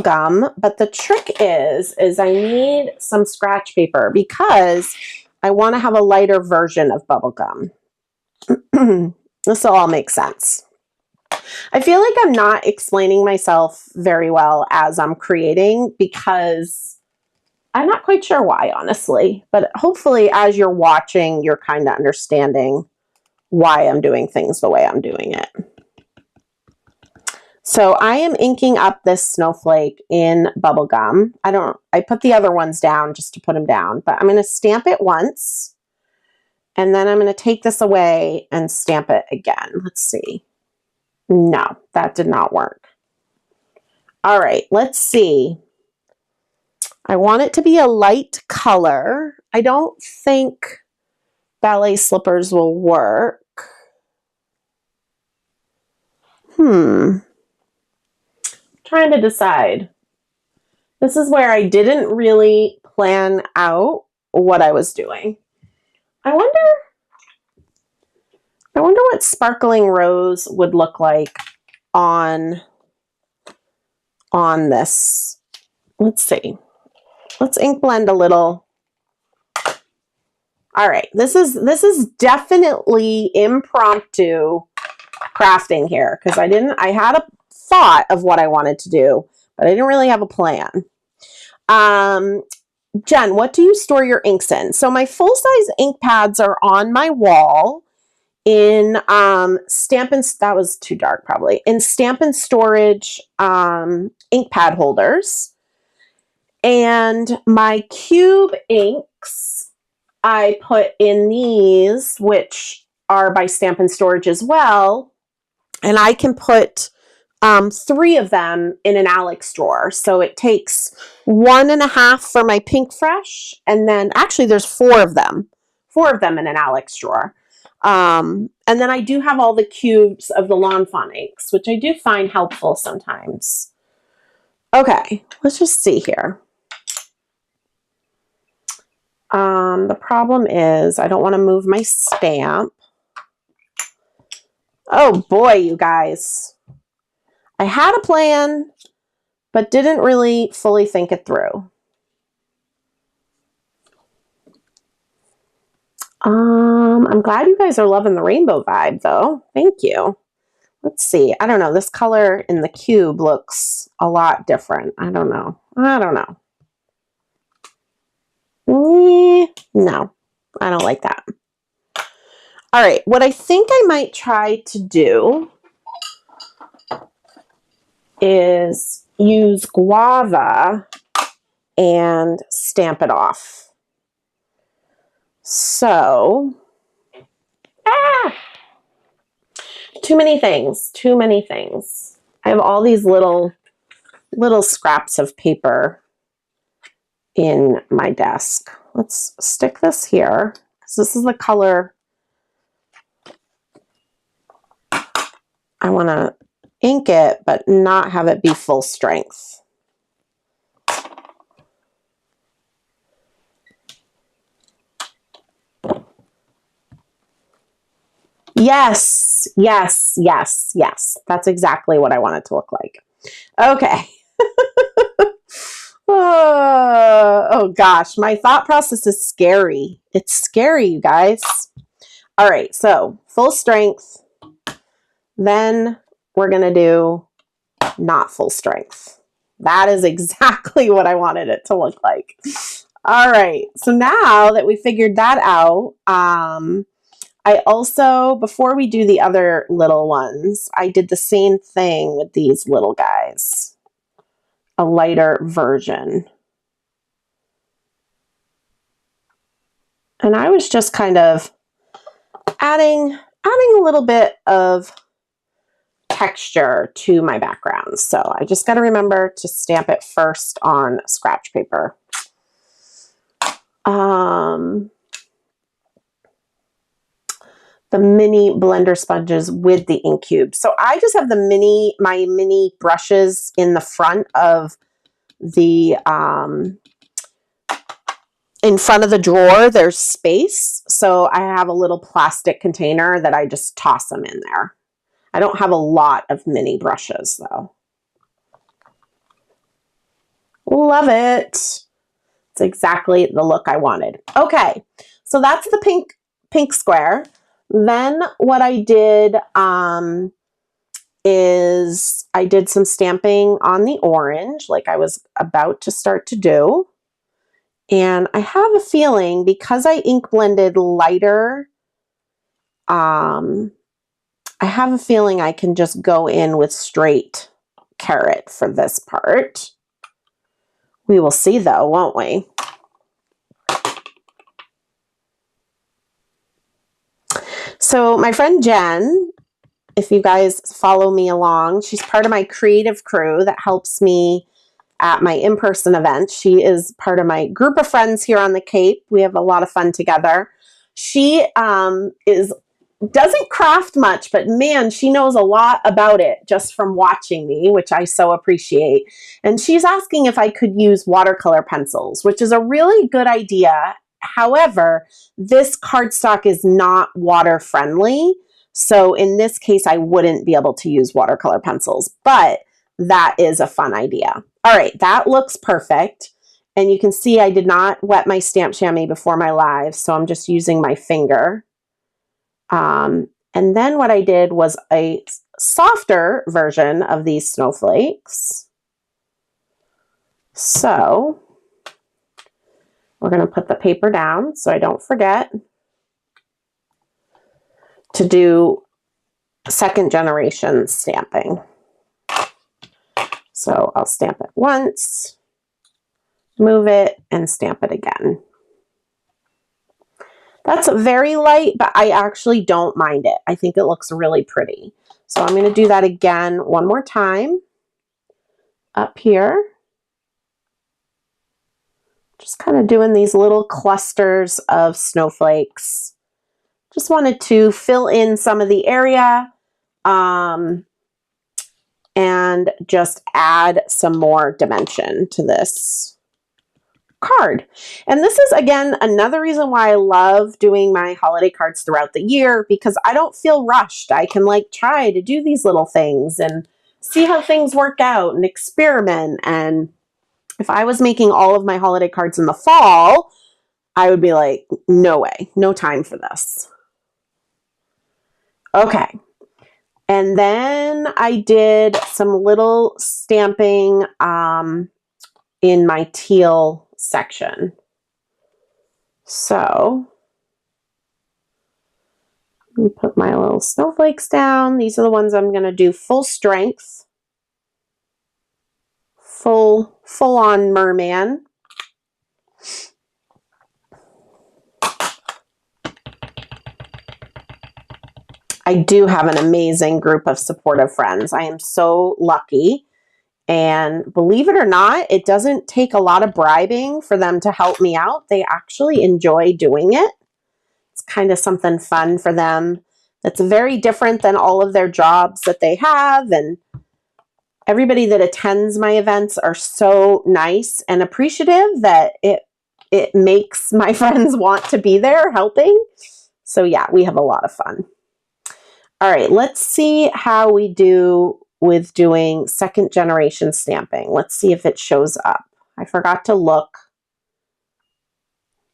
gum, but the trick is I need some scratch paper because I want to have a lighter version of bubble gum. This will all make sense. I feel like I'm not explaining myself very well as I'm creating because I'm not quite sure why, honestly, but hopefully as you're watching, you're kind of understanding why I'm doing things the way I'm doing it. So I am inking up this snowflake in bubblegum. I put the other ones down just to put them down, but I'm going to stamp it once and then I'm going to take this away and stamp it again. Let's see. No, that did not work. All right, let's see. I want it to be a light color. I don't think ballet slippers will work. Trying to decide. This is where I didn't really plan out what I was doing. I wonder what sparkling rose would look like on this. Let's see. Let's ink blend a little. All right, this is definitely impromptu crafting here because I had a thought of what I wanted to do, but I didn't really have a plan. Jen, what do you store your inks in? So my full-size ink pads are on my wall in that was too dark probably, in Stamp and Storage ink pad holders. And my cube inks I put in these, which are by Stamp and Storage as well. And I can put 3 of them in an Alex drawer. So it takes 1.5 for my Pink Fresh. And then actually there's 4 of them in an Alex drawer. And then I do have all the cubes of the Lawn Fawn inks, which I do find helpful sometimes. Okay, let's just see here. The problem is I don't want to move my stamp. Oh boy, you guys. I had a plan, but didn't really fully think it through. I'm glad you guys are loving the rainbow vibe though. Thank you. Let's see. I don't know. This color in the cube looks a lot different. I don't know. No, I don't like that. All right. What I think I might try to do is use guava and stamp it off. So, too many things. I have all these little scraps of paper in my desk. Let's stick this here because this is the color I want to ink it, but not have it be full strength. Yes. That's exactly what I want it to look like. Okay. Oh gosh, my thought process is scary. It's scary, you guys. All right, so full strength. Then we're going to do not full strength. That is exactly what I wanted it to look like. All right, so now that we figured that out, I also, before we do the other little ones, I did the same thing with these little guys. A lighter version. And I was just kind of adding a little bit of texture to my background. So I just got to remember to stamp it first on scratch paper. The mini blender sponges with the ink cube. So I just have my mini brushes in the front of the in front of the drawer. There's space, so I have a little plastic container that I just toss them in there. I don't have a lot of mini brushes though. Love it. It's exactly the look I wanted. Okay, so that's the pink square. Then what I did is I did some stamping on the orange, like I was about to start to do. And I have a feeling because I ink blended lighter, I have a feeling I can just go in with straight carrot for this part. We will see though, won't we? So my friend Jen if you guys follow me along. She's part of my creative crew that helps me at my in-person events. She is part of my group of friends here on the Cape. We have a lot of fun together. She doesn't craft much, but man, she knows a lot about it just from watching me, which I so appreciate. And she's asking if I could use watercolor pencils, which is a really good idea. However, this cardstock is not water friendly. So in this case, I wouldn't be able to use watercolor pencils, but that is a fun idea. All right, that looks perfect. And you can see I did not wet my stamp chamois before my live, so I'm just using my finger. And then what I did was a softer version of these snowflakes. So we're going to put the paper down so I don't forget to do second generation stamping. So I'll stamp it once, move it, and stamp it again. That's very light, but I actually don't mind it. I think it looks really pretty. So I'm going to do that again one more time up here. Just kind of doing these little clusters of snowflakes. Just wanted to fill in some of the area and just add some more dimension to this card. And this is, again, another reason why I love doing my holiday cards throughout the year, because I don't feel rushed. I can like try to do these little things and see how things work out and experiment. And if I was making all of my holiday cards in the fall, I would be like, no way, no time for this. Okay. And then I did some little stamping in my teal section. So let me put my little snowflakes down. These are the ones I'm going to do full strength, full on merman. I do have an amazing group of supportive friends. I am so lucky. And believe it or not, it doesn't take a lot of bribing for them to help me out. They actually enjoy doing it. It's kind of something fun for them that's very different than all of their jobs that they have. And everybody that attends my events are so nice and appreciative that it makes my friends want to be there helping. So yeah, we have a lot of fun. All right, let's see how we do with doing second generation stamping. Let's see if it shows up. I forgot to look.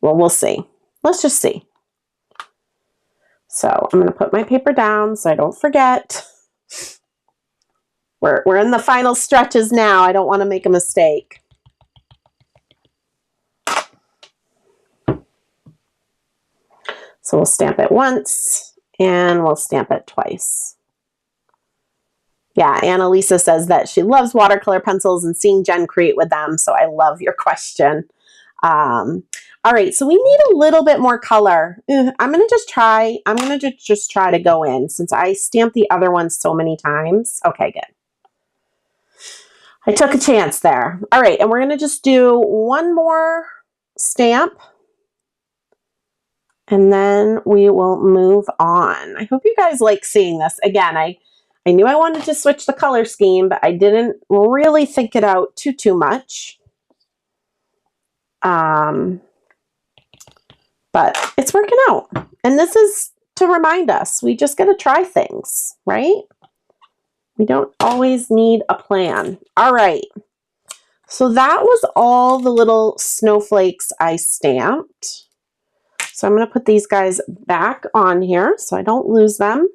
Well, we'll see. Let's just see. So I'm going to put my paper down so I don't forget. We're in the final stretches now. I don't want to make a mistake. So we'll stamp it once. And we'll stamp it twice. Yeah, Annalisa says that she loves watercolor pencils and seeing Jen create with them. So I love your question. All right, so we need a little bit more color. I'm going to just try to go in since I stamped the other one so many times. Okay, good. I took a chance there. All right, and we're going to just do one more stamp. And then we will move on. I hope you guys like seeing this. Again, I knew I wanted to switch the color scheme, but I didn't really think it out too much. But it's working out. And this is to remind us, we just got to try things, right? We don't always need a plan. All right. So that was all the little snowflakes I stamped. So I'm going to put these guys back on here so I don't lose them.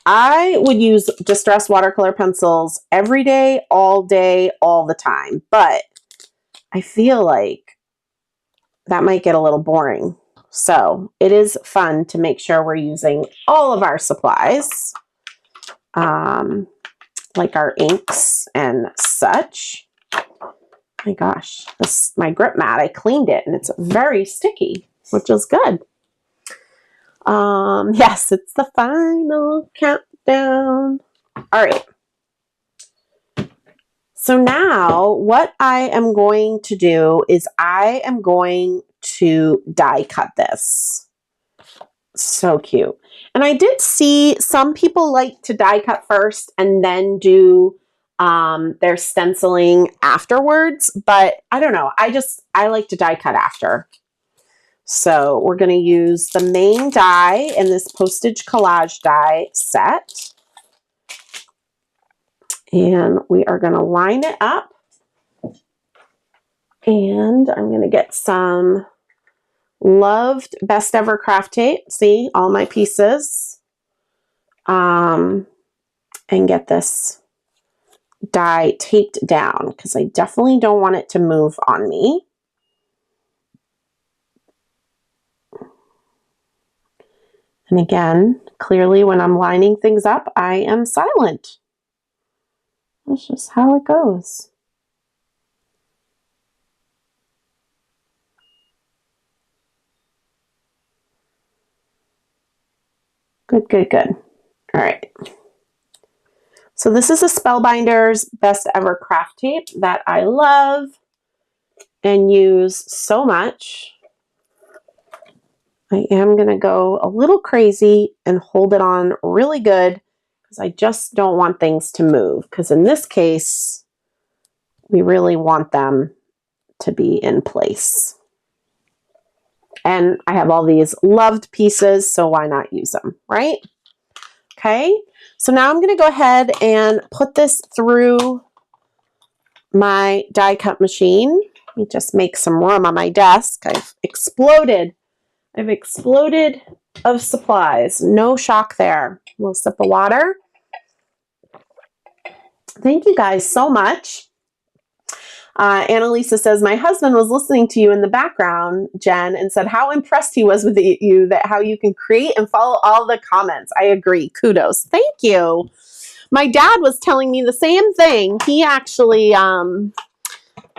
I would use Distress watercolor pencils every day, all the time. But I feel like that might get a little boring. So it is fun to make sure we're using all of our supplies, like our inks and such. My gosh, my grip mat, I cleaned it and it's very sticky, which is good. Yes, it's the final countdown. All right. So now what I am going to do is I am going to die cut this. So cute. And I did see some people like to die cut first and then do their stenciling afterwards, but I don't know. I like to die cut after. So we're going to use the main die in this Postage collage die set. And we are going to line it up. And I'm going to get some loved Best Ever craft tape. See, all my pieces. And get this die taped down because I definitely don't want it to move on me. And again, clearly when I'm lining things up, I am silent. That's just how it goes. Good, good, good. All right. So this is a Spellbinder's Best Ever craft tape that I love and use so much. I am going to go a little crazy and hold it on really good because I just don't want things to move. Because in this case, we really want them to be in place. And I have all these loved pieces, so why not use them, right? Okay, so now I'm going to go ahead and put this through my die cut machine. Let me just make some room on my desk. I've exploded of supplies. No shock there. A little sip of water. Thank you guys so much. Annalisa says, my husband was listening to you in the background, Jen, and said how impressed he was with you, that how you can create and follow all the comments. I agree. Kudos. Thank you. My dad was telling me the same thing. He actually,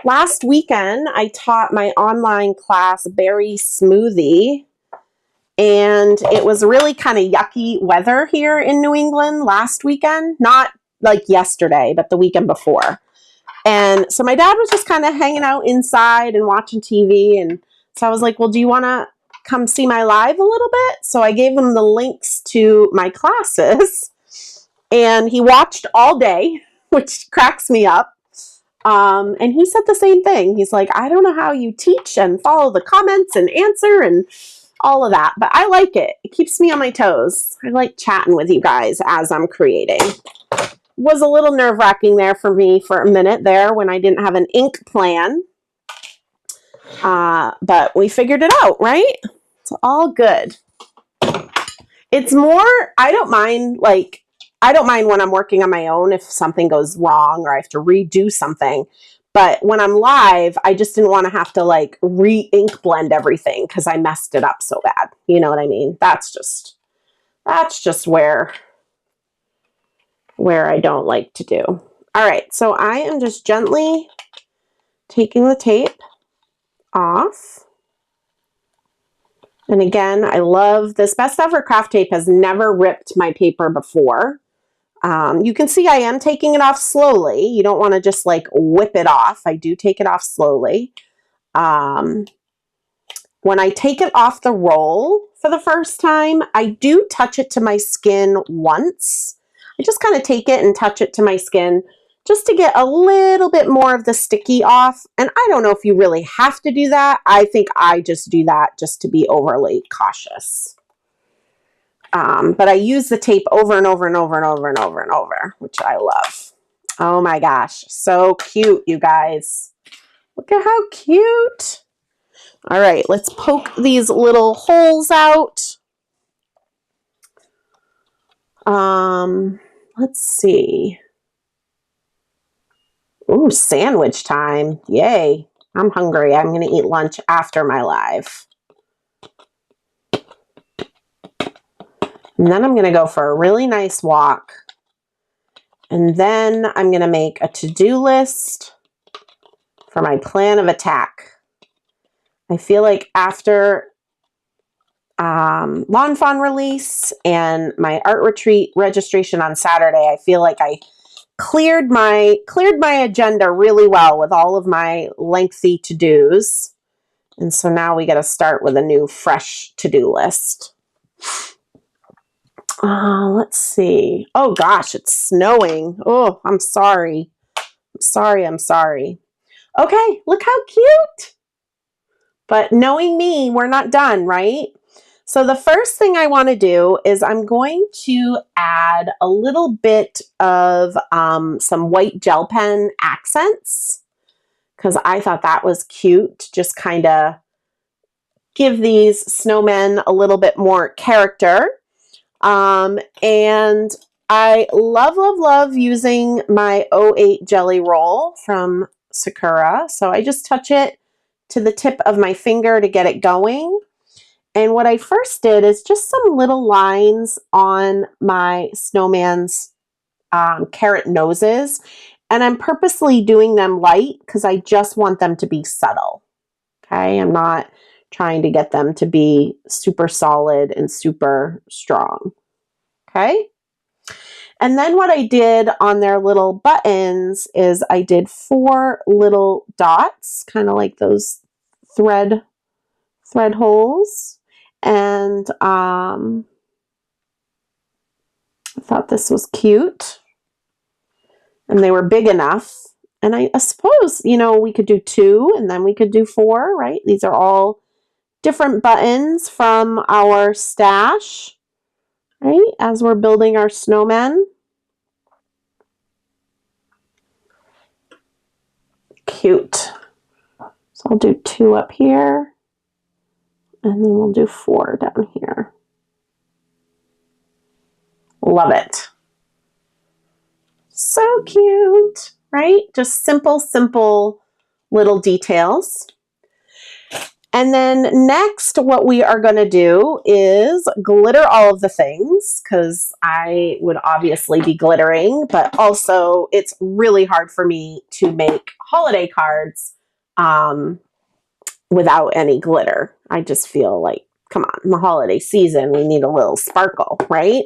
last weekend, I taught my online class berry smoothie, and it was really kind of yucky weather here in New England last weekend. Not like yesterday, but the weekend before. And so my dad was just kind of hanging out inside and watching TV. And so I was like, well, do you want to come see my live a little bit? So I gave him the links to my classes. And he watched all day, which cracks me up. And he said the same thing. He's like, I don't know how you teach and follow the comments and answer and all of that. But I like it. It keeps me on my toes. I like chatting with you guys as I'm creating. Was a little nerve-wracking there for me for a minute there when I didn't have an ink plan. But we figured it out, right? It's all good. It's more, I don't mind when I'm working on my own if something goes wrong or I have to redo something. But when I'm live, I just didn't want to have to like re-ink blend everything because I messed it up so bad. You know what I mean? That's just where I don't like to do. All right, so I am just gently taking the tape off. And again, I love this Best Ever craft tape has never ripped my paper before. You can see I am taking it off slowly. You don't want to just like whip it off. I do take it off slowly. When I take it off the roll for the first time, I do touch it to my skin once. I just kind of take it and touch it to my skin just to get a little bit more of the sticky off. And I don't know if you really have to do that. I think I just do that just to be overly cautious. But I use the tape over and over and over and over and over and over, which I love. Oh my gosh, so cute, you guys. Look at how cute. All right, let's poke these little holes out. Let's see. Ooh, sandwich time. Yay. I'm hungry. I'm going to eat lunch after my live. And then I'm going to go for a really nice walk. And then I'm going to make a to-do list for my plan of attack. I feel like after Lawn Fawn release and my art retreat registration on Saturday, I feel like I cleared my agenda really well with all of my lengthy to-dos. And so now we got to start with a new fresh to-do list. Let's see. Oh gosh, it's snowing. Oh, I'm sorry. I'm sorry. Okay, look how cute. But knowing me, we're not done, right? So the first thing I want to do is I'm going to add a little bit of some white gel pen accents, because I thought that was cute. Just kind of give these snowmen a little bit more character. And I love using my 08 Jelly Roll from Sakura. So I just touch it to the tip of my finger to get it going. And what I first did is just some little lines on my snowman's carrot noses. And I'm purposely doing them light because I just want them to be subtle. Okay, I'm not trying to get them to be super solid and super strong. Okay. And then what I did on their little buttons is I did 4 little dots, kind of like those thread holes. And I thought this was cute. And they were big enough. And I suppose, you know, we could do 2 and then we could do 4, right? These are all different buttons from our stash, right? As we're building our snowmen. Cute. So I'll do 2 up here. And then we'll do 4 down here. Love it. So cute, right? Just simple little details. And then next, what we are going to do is glitter all of the things, because I would obviously be glittering, but also it's really hard for me to make holiday cards without any glitter. I just feel like, come on, the holiday season, we need a little sparkle, right?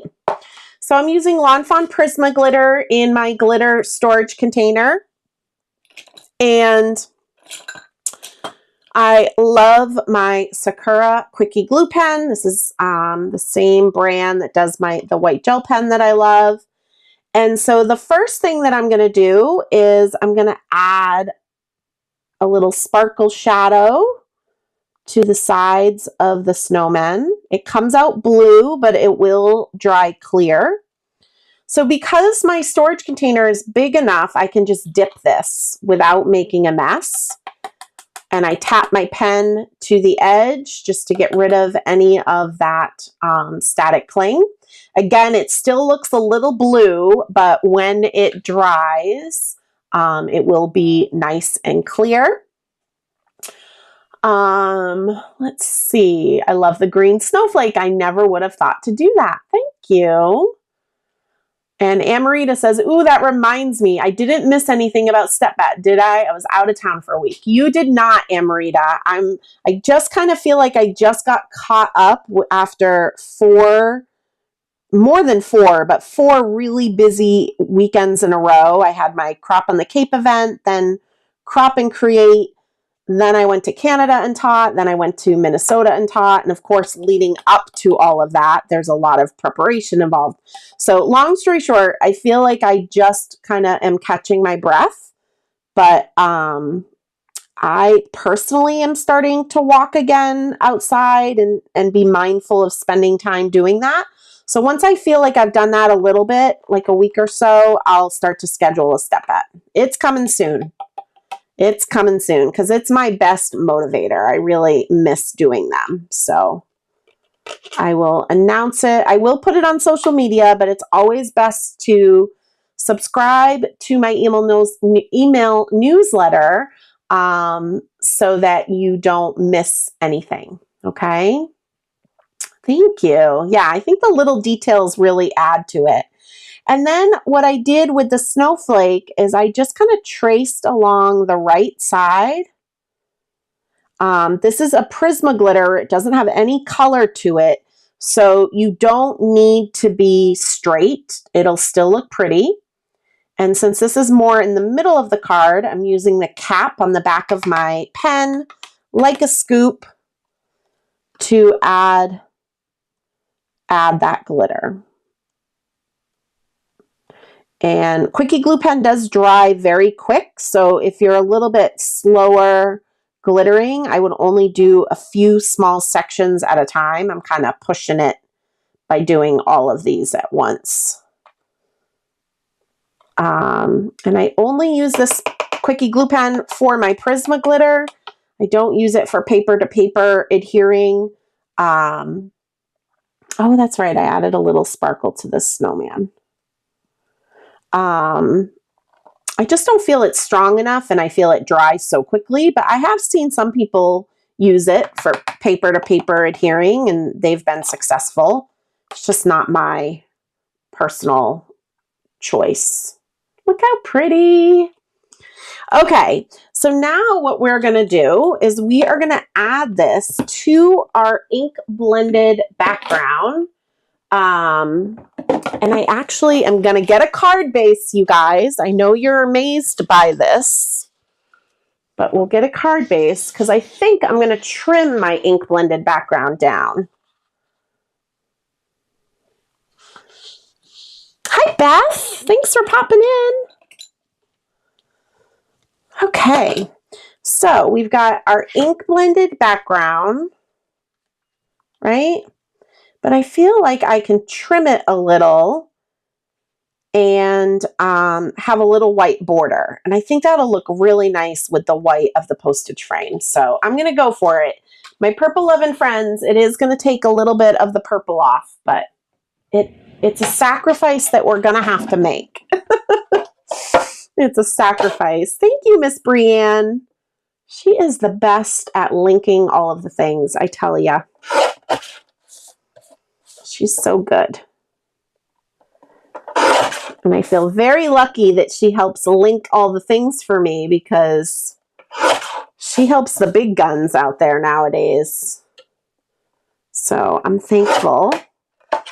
So I'm using Lawn Fawn Prisma glitter in my glitter storage container. And I love my Sakura Quickie Glue Pen. This is the same brand that does the white gel pen that I love. And so the first thing that I'm going to do is I'm going to add a little sparkle shadow to the sides of the snowmen. It comes out blue, but it will dry clear. So because my storage container is big enough, I can just dip this without making a mess. And I tap my pen to the edge just to get rid of any of that static cling. Again, it still looks a little blue, but when it dries, it will be nice and clear. Let's see. I love the green snowflake. I never would have thought to do that. Thank you. And Amarita says, ooh, that reminds me. I didn't miss anything about Step Bat, did I? I was out of town for a week. You did not, Amarita. I just kind of feel like I just got caught up after more than 4, but 4 really busy weekends in a row. I had my Crop on the Cape event, then Crop and Create. Then I went to Canada and taught. Then I went to Minnesota and taught. And of course, leading up to all of that, there's a lot of preparation involved. So long story short, I feel like I just kind of am catching my breath. But I personally am starting to walk again outside and be mindful of spending time doing that. So once I feel like I've done that a little bit, like a week or so, I'll start to schedule a Step Bat. It's coming soon. It's coming soon because it's my best motivator. I really miss doing them. So I will announce it. I will put it on social media, but it's always best to subscribe to my email newsletter so that you don't miss anything. Okay. Thank you. Yeah, I think the little details really add to it. And then what I did with the snowflake is I just kind of traced along the right side This is a Prisma glitter. It doesn't have any color to it, so you don't need to be straight. It'll still look pretty. And since this is more in the middle of the card, I'm using the cap on the back of my pen, like a scoop, to add that glitter. And Quickie Glue Pen does dry very quick, so if you're a little bit slower glittering, I would only do a few small sections at a time. I'm kind of pushing it by doing all of these at once. And I only use this Quickie Glue Pen for my Prisma glitter. I don't use it for paper-to-paper adhering. Oh, that's right. I added a little sparkle to this snowman. I just don't feel it strong enough, and I feel it dries so quickly, but I have seen some people use it for paper-to-paper adhering, and they've been successful. It's just not my personal choice. Look how pretty. Okay, so now what we're going to do is we are going to add this to our ink blended background. And I actually am going to get a card base, you guys. I know you're amazed by this, but we'll get a card base because I think I'm going to trim my ink blended background down. Hi, Beth. Thanks for popping in. Okay, so we've got our ink blended background, right? But I feel like I can trim it a little and have a little white border. And I think that'll look really nice with the white of the postage frame. So I'm going to go for it. My Purple Lovin' Friends, it is going to take a little bit of the purple off, but it's a sacrifice that we're going to have to make. It's a sacrifice. Thank you, Miss Brienne. She is the best at linking all of the things, I tell ya. She's so good. And I feel very lucky that she helps link all the things for me because she helps the big guns out there nowadays. So I'm thankful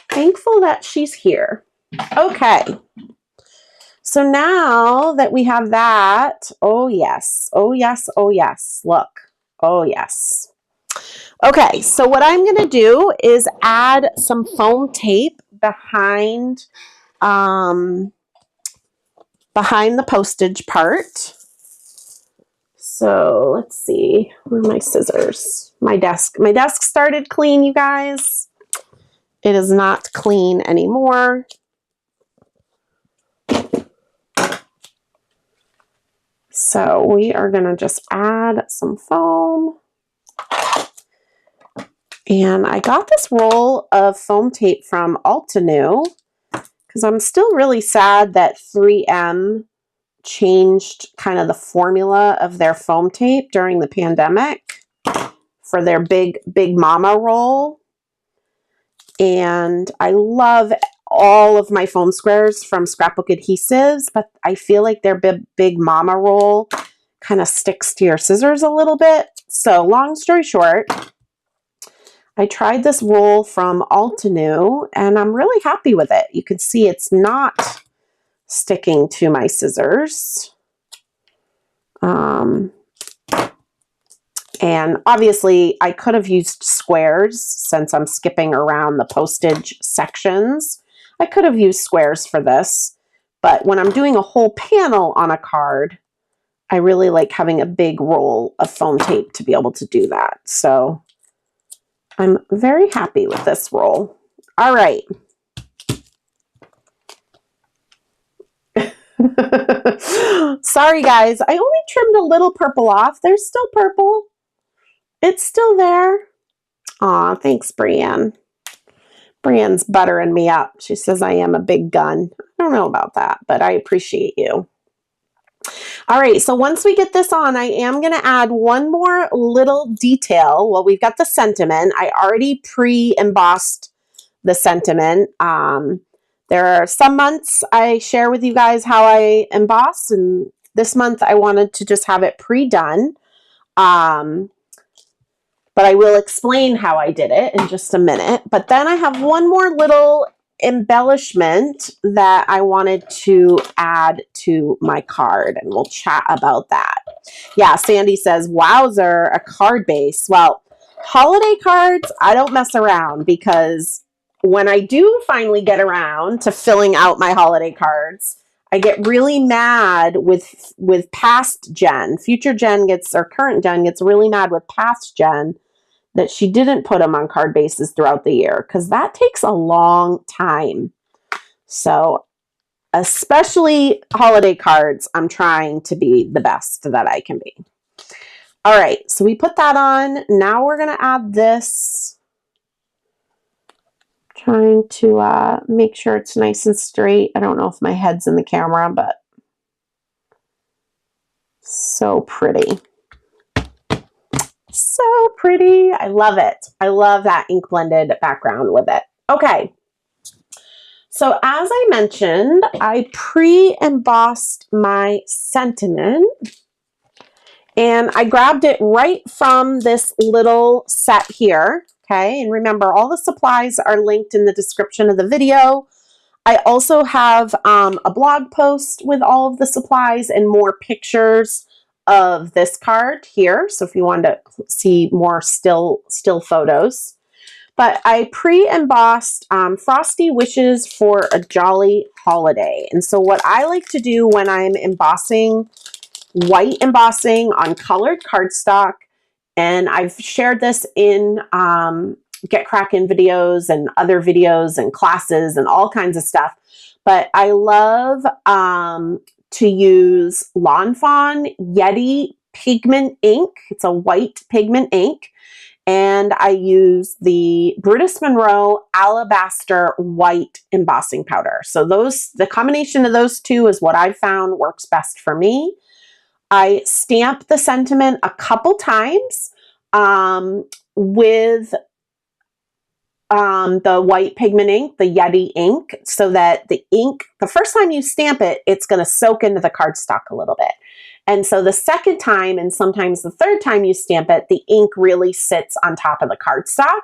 that she's here. Okay. So now that we have that, oh yes, oh yes, oh yes, look, oh yes. Okay, so what I'm going to do is add some foam tape behind the postage part. So let's see, where are my scissors? My desk started clean, you guys. It is not clean anymore. So we are going to just add some foam. And I got this roll of foam tape from Altenew because I'm still really sad that 3M changed kind of the formula of their foam tape during the pandemic for their big mama roll. And I love all of my foam squares from Scrapbook Adhesives, but I feel like their big mama roll kind of sticks to your scissors a little bit. So long story short, I tried this roll from Altenew and I'm really happy with it. You can see it's not sticking to my scissors. And obviously I could have used squares since I'm skipping around the postage sections. I could have used squares for this, but when I'm doing a whole panel on a card, I really like having a big roll of foam tape to be able to do that. So I'm very happy with this roll. All right. Sorry, guys. I only trimmed a little purple off. There's still purple. It's still there. Aw, thanks, Brienne. Brienne's buttering me up. She says I am a big gun. I don't know about that, but I appreciate you. All right, so once we get this on, I am going to add one more little detail. Well, we've got the sentiment. I already pre-embossed the sentiment. There are some months I share with you guys how I emboss, and this month I wanted to just have it pre-done. but I will explain how I did it in just a minute. But then I have one more little embellishment that I wanted to add to my card, and we'll chat about that. Yeah, Sandy says, wowzer, a card base. Well, holiday cards, I don't mess around, because when I do finally get around to filling out my holiday cards, I get really mad with past gen. Future gen gets, or current gen gets really mad with past gen that she didn't put them on card bases throughout the year, because that takes a long time. So especially holiday cards, I'm trying to be the best that I can be. All right, so we put that on. Now we're going to add this. Trying to make sure it's nice and straight. I don't know if my head's in the camera, but so pretty. So pretty. I love it. I love that ink blended background with it. Okay. So as I mentioned, I pre-embossed my sentiment, and I grabbed it right from this little set here. Okay. And remember, all the supplies are linked in the description of the video. I also have a blog post with all of the supplies and more pictures of this card here. So if you want to see more still photos. But I pre-embossed Frosty Wishes for a Jolly Holiday. And so what I like to do when I'm embossing, white embossing on colored cardstock, and I've shared this in Get Crackin' videos and other videos and classes and all kinds of stuff. But I love to use Fawn Yeti pigment ink. It's a white pigment ink. And I use the Brutus Monroe Alabaster white embossing powder. So the combination of those two is what I've found works best for me. I stamp the sentiment a couple times with the white pigment ink, the Yeti ink, so that the ink, the first time you stamp it, it's going to soak into the cardstock a little bit. And so the second time, and sometimes the third time you stamp it, the ink really sits on top of the cardstock.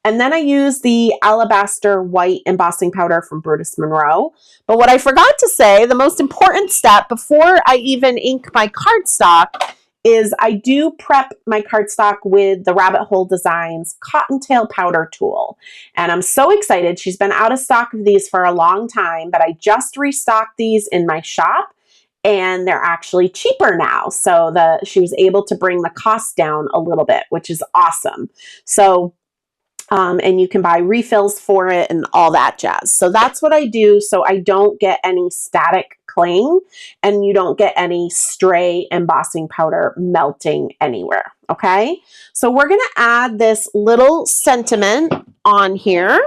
And then I use the Alabaster white embossing powder from Brutus Monroe. But what I forgot to say, the most important step before I even ink my cardstock, is I do prep my cardstock with the Rabbit Hole Designs Cottontail powder tool. And I'm so excited. She's been out of stock of these for a long time, but I just restocked these in my shop, and they're actually cheaper now. So she was able to bring the cost down a little bit, which is awesome. So, and you can buy refills for it and all that jazz. So that's what I do, so I don't get any static cling and you don't get any stray embossing powder melting anywhere. Okay, so we're going to add this little sentiment on here.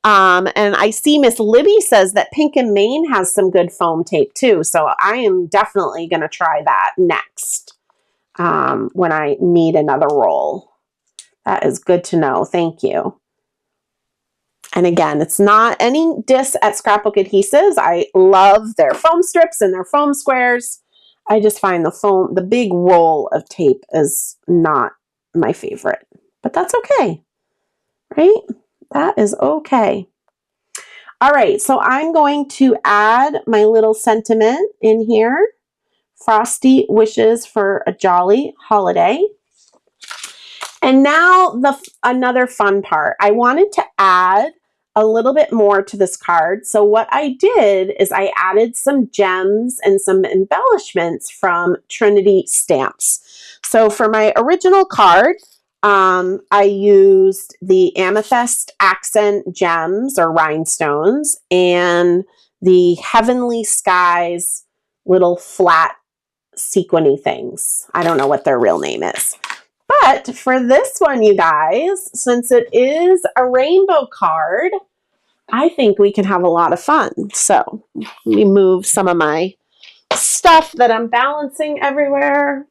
And I see Miss Libby says that Pink and Maine has some good foam tape too. So I am definitely going to try that next when I need another roll. That is good to know. Thank you. And again, it's not any diss at Scrapbook Adhesives. I love their foam strips and their foam squares. I just find the big roll of tape is not my favorite, but that's okay, right? That is okay. All right, so I'm going to add my little sentiment in here. Frosty Wishes for a Jolly Holiday. And now another fun part. I wanted to add a little bit more to this card. So what I did is I added some gems and some embellishments from Trinity stamps. So for my original card, I used the Amethyst accent gems or rhinestones and the Heavenly Skies little flat sequiny things. I don't know what their real name is. But for this one, you guys, since it is a rainbow card, I think we can have a lot of fun. So let me move some of my stuff that I'm balancing everywhere.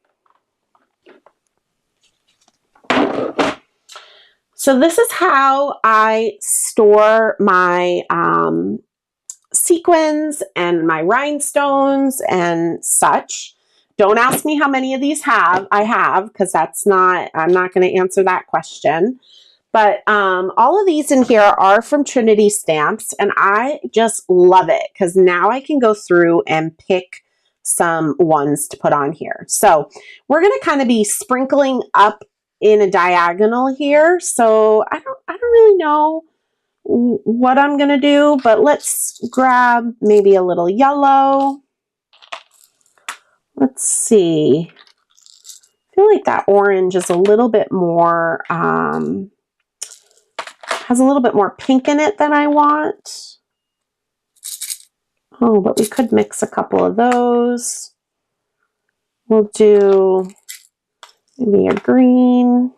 So this is how I store my sequins and my rhinestones and such. Don't ask me how many of these I have, because I'm not going to answer that question. But all of these in here are from Trinity Stamps, and I just love it because now I can go through and pick some ones to put on here. So we're going to kind of be sprinkling up in a diagonal here. So I don't really know what I'm going to do, but let's grab maybe a little yellow. Let's see. I feel like that orange is a little bit more, has a little bit more pink in it than I want. Oh, but we could mix a couple of those. We'll do maybe a green.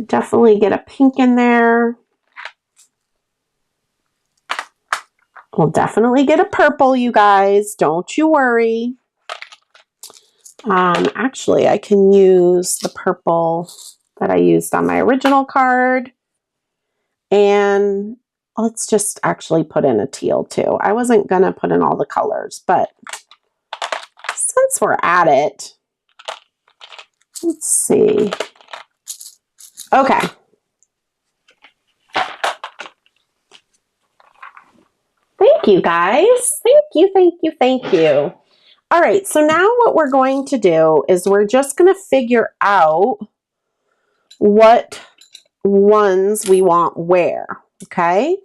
Definitely get a pink in there. We'll definitely get a purple, you guys. Don't you worry. Actually, I can use the purple that I used on my original card. And let's just actually put in a teal too. I wasn't going to put in all the colors, but since we're at it, let's see. Okay. Thank you, guys. Thank you, thank you, thank you. All right, so now what we're going to do is we're just going to figure out what ones we want where, okay?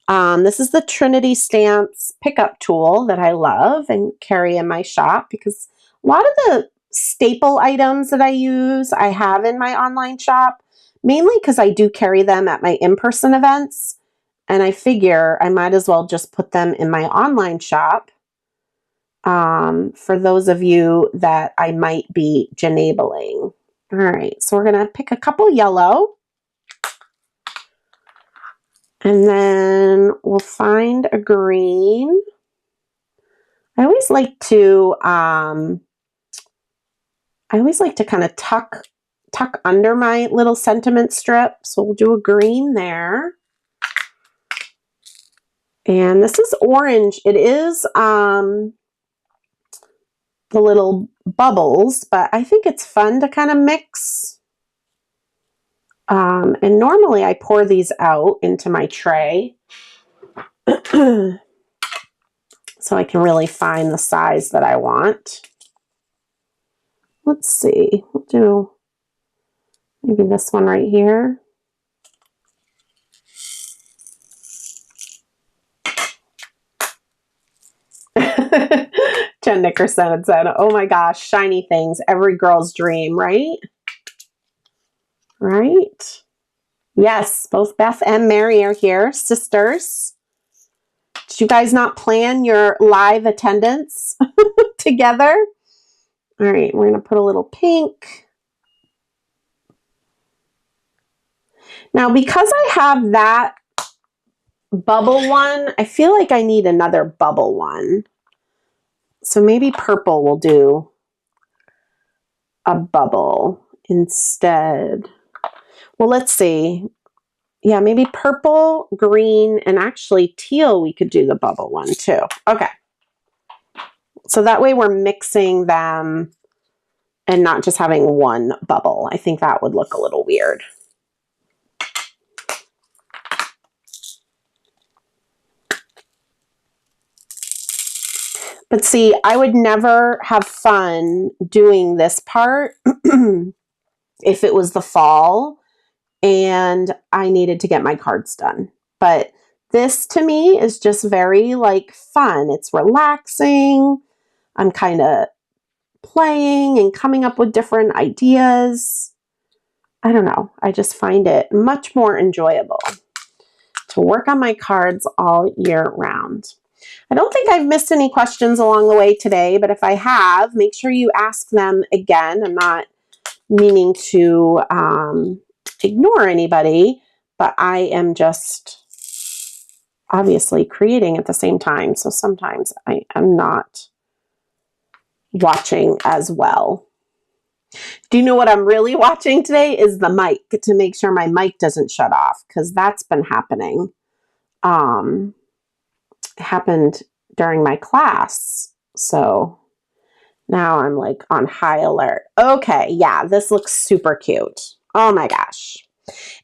This is the Trinity Stamps pickup tool that I love and carry in my shop because a lot of the staple items that I use, I have in my online shop, mainly because I do carry them at my in-person events, and I figure I might as well just put them in my online shop for those of you that I might be enabling. All right, so we're going to pick a couple yellow. And then we'll find a green. I always like to kind of tuck under my little sentiment strip. So we'll do a green there. And this is orange. It is the little bubbles, but I think it's fun to kind of mix. And normally I pour these out into my tray. So I can really find the size that I want. Let's see, we'll do maybe this one right here. Jen Nickerson had said, oh my gosh, shiny things, every girl's dream, right? Right? Yes, both Beth and Mary are here, sisters. Did you guys not plan your live attendance together? All right, we're going to put a little pink. Now, because I have that bubble one, I feel like I need another bubble one. So maybe purple will do a bubble instead. Well, let's see. Yeah, maybe purple, green, and actually teal, we could do the bubble one too. Okay. So that way we're mixing them and not just having one bubble. I think that would look a little weird. But see, I would never have fun doing this part if it was the fall and I needed to get my cards done. But this to me is just very like fun. It's relaxing. I'm kind of playing and coming up with different ideas. I don't know. I just find it much more enjoyable to work on my cards all year round. I don't think I've missed any questions along the way today, but if I have, make sure you ask them again. I'm not meaning to ignore anybody, but I am just obviously creating at the same time. So sometimes I am not watching as well. Do you know what I'm really watching today is the mic to make sure my mic doesn't shut off because that's been happening. It happened during my class. So Now I'm like on high alert. Okay, yeah, this looks super cute. Oh my gosh.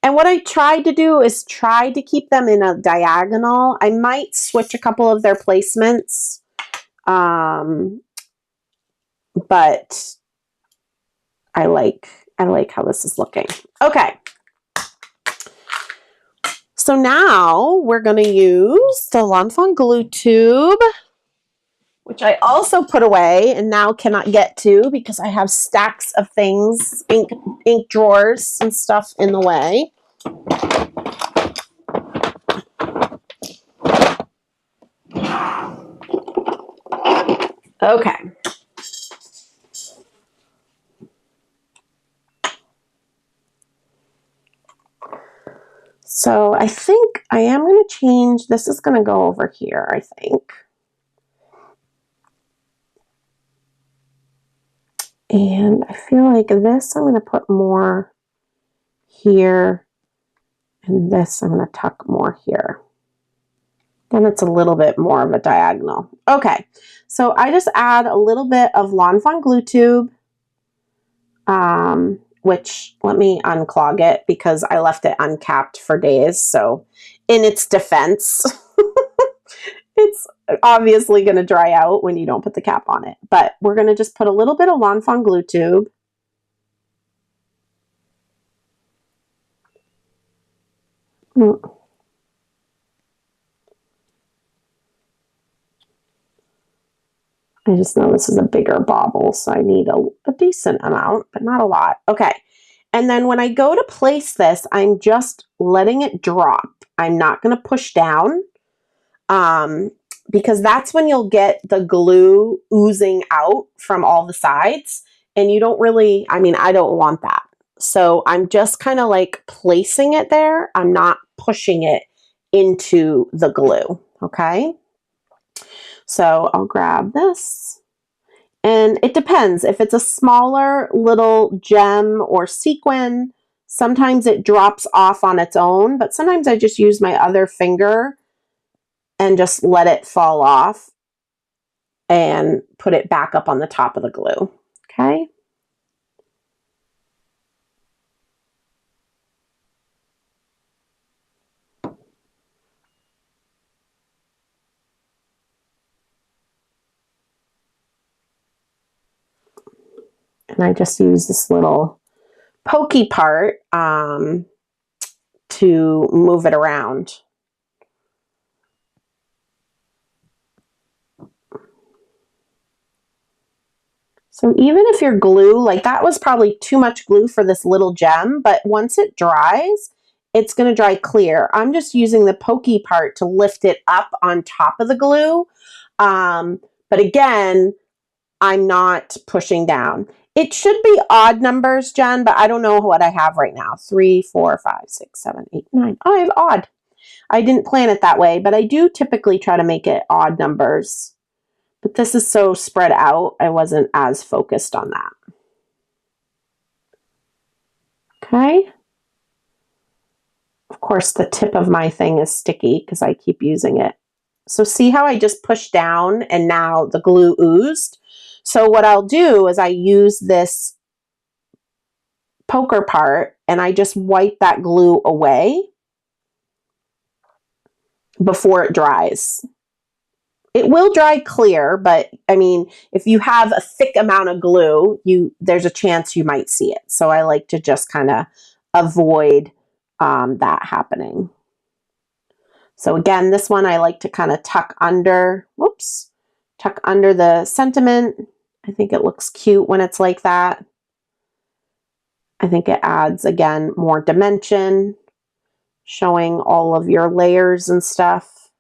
And what I tried to do is try to keep them in a diagonal. I might switch a couple of their placements. But I like how this is looking. Okay. So now we're going to use the Lawn Fawn glue tube, which I also put away and now cannot get to because I have stacks of things, ink drawers and stuff in the way. Okay. So I think I am going to change, this is going to go over here, I think. And I feel like this I'm going to put more here, and this I'm going to tuck more here. Then it's a little bit more of a diagonal. Okay, so I just add a little bit of Lawn Fawn glue tube, which let me unclog it because I left it uncapped for days. So in its defense, it's obviously going to dry out when you don't put the cap on it. But we're going to just put a little bit of Lawn Fawn glue tube. I just know this is a bigger bauble, so I need a decent amount, but not a lot. Okay. And then when I go to place this, I'm just letting it drop. I'm not going to push down because that's when you'll get the glue oozing out from all the sides. And you don't really, I mean, I don't want that. So I'm just kind of like placing it there. I'm not pushing it into the glue. Okay. So I'll grab this. And it depends. If it's a smaller little gem or sequin, sometimes it drops off on its own, but sometimes I just use my other finger and just let it fall off and put it back up on the top of the glue. Okay. And I just use this little pokey part to move it around. So even if your glue, like that was probably too much glue for this little gem, but once it dries, it's going to dry clear. I'm just using the pokey part to lift it up on top of the glue. But again, I'm not pushing down. It should be odd numbers, Jen, but I don't know what I have right now. 3, 4, 5, 6, 7, 8, 9. Oh, I have odd. I didn't plan it that way, but I do typically try to make it odd numbers. But this is so spread out, I wasn't as focused on that. Okay. Of course, the tip of my thing is sticky because I keep using it. So see how I just pushed down and now the glue oozed? So what I'll do is I use this poker part and I just wipe that glue away before it dries. It will dry clear, but I mean, if you have a thick amount of glue, there's a chance you might see it. So I like to just kind of avoid that happening. So again, this one I like to kind of tuck under, tuck under the sentiment. I think it looks cute when it's like that. I think it adds, again, more dimension, showing all of your layers and stuff.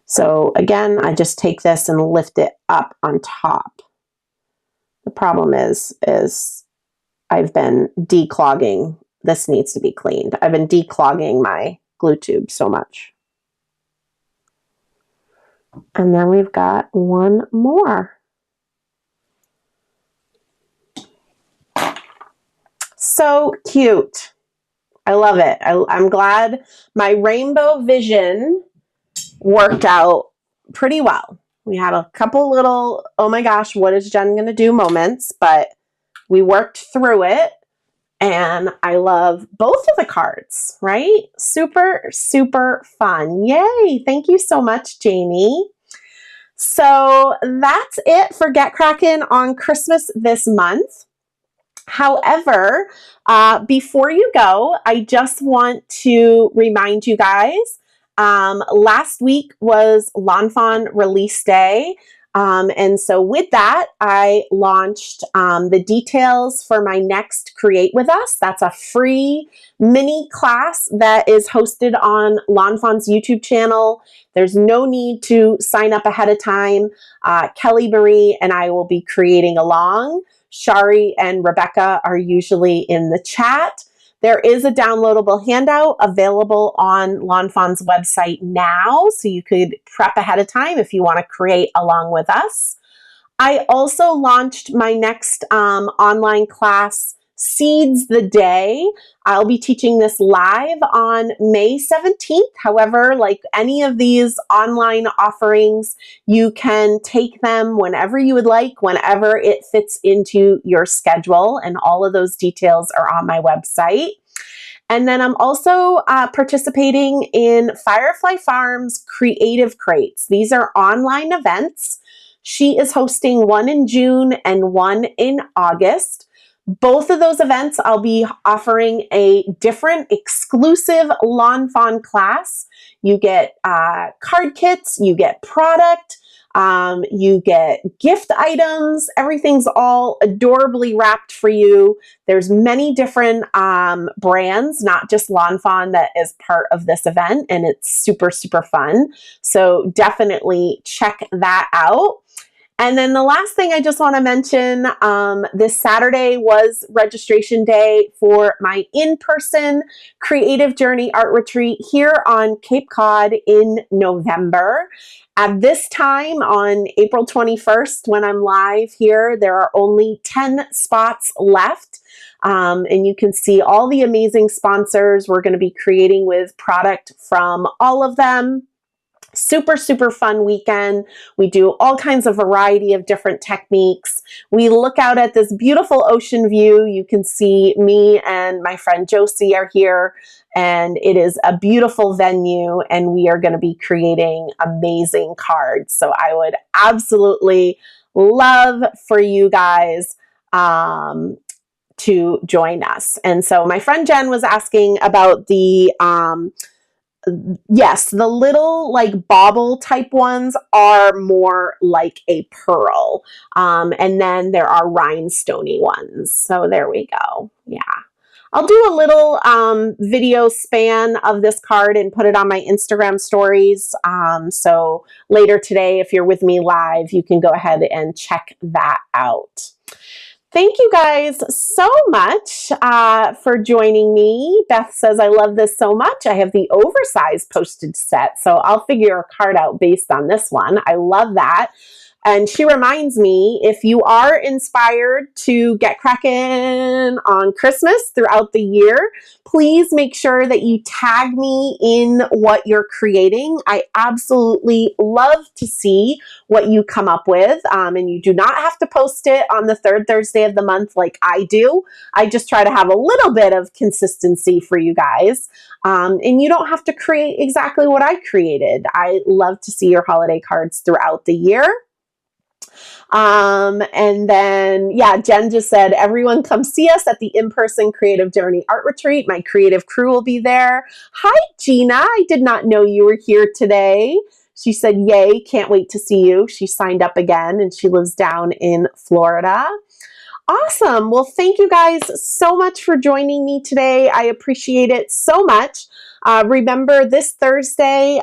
So again, I just take this and lift it up on top. The problem is I've been declogging. This needs to be cleaned. I've been declogging my glue tube so much. And then we've got one more. So cute. I love it. I'm glad my rainbow vision worked out pretty well. We had a couple little, oh my gosh, what is Jen going to do moments, but we worked through it. And I love both of the cards, right? Super, super fun. Yay. Thank you so much, Jamie. So that's it for Get Crackin' on Christmas this month. However, before you go, I just want to remind you guys, last week was Lawn Fawn release day. And so with that, I launched the details for my next Create With Us. That's a free mini class that is hosted on Lawn Fawn's YouTube channel. There's no need to sign up ahead of time. Kelly Marie and I will be creating along. Shari and Rebecca are usually in the chat. There is a downloadable handout available on Lawn Fawn's website now, so you could prep ahead of time if you want to create along with us. I also launched my next online class, Seeds the Day. I'll be teaching this live on May 17th. However, like any of these online offerings, you can take them whenever you would like, whenever it fits into your schedule, and all of those details are on my website. And then I'm also participating in Firefly Farms Creative Crates. These are online events. She is hosting one in June and one in August. Both of those events, I'll be offering a different exclusive Lawn Fawn class. You get card kits, you get product, you get gift items. Everything's all adorably wrapped for you. There's many different brands, not just Lawn Fawn, that is part of this event, and it's super, super fun. So definitely check that out. And then the last thing I just want to mention, this Saturday was registration day for my in-person Creative Journey Art Retreat here on Cape Cod in November. At this time, on April 21st, when I'm live here, there are only 10 spots left. And you can see all the amazing sponsors. We're going to be creating with product from all of them. Super, super fun weekend. We do all kinds of variety of different techniques. We look out at this beautiful ocean view. You can see me and my friend Josie are here, and it is a beautiful venue, and we are going to be creating amazing cards. So I would absolutely love for you guys to join us. And so my friend Jen was asking about the yes, the little like bauble type ones are more like a pearl. And then there are rhinestoney ones. So there we go. Yeah. I'll do a little video span of this card and put it on my Instagram stories. So later today, if you're with me live, you can go ahead and check that out. Thank you guys so much for joining me. Beth says, I love this so much. I have the oversized postage set, so I'll figure a card out based on this one. I love that. And she reminds me, if you are inspired to get cracking on Christmas throughout the year, please make sure that you tag me in what you're creating. I absolutely love to see what you come up with. And you do not have to post it on the third Thursday of the month like I do. I just try to have a little bit of consistency for you guys. And you don't have to create exactly what I created. I love to see your holiday cards throughout the year. And then, yeah, Jen just said, everyone come see us at the in-person Creative Journey Art Retreat. My creative crew will be there. Hi, Gina. I did not know you were here today. She said, yay, can't wait to see you. She signed up again, and she lives down in Florida. Awesome. Well, thank you guys so much for joining me today. I appreciate it so much. Remember, this Thursday,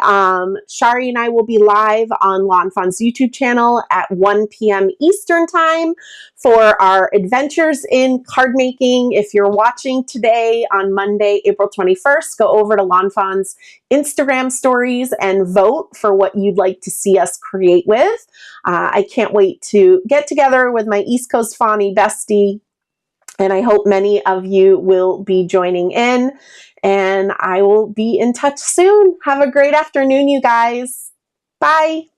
Shari and I will be live on Lawn Fawn's YouTube channel at 1 p.m. Eastern Time for our adventures in card making. If you're watching today on Monday, April 21st, go over to Lawn Fawn's Instagram stories and vote for what you'd like to see us create with. I can't wait to get together with my East Coast Fawny bestie And I hope many of you will be joining in, and I will be in touch soon. Have a great afternoon, you guys. Bye.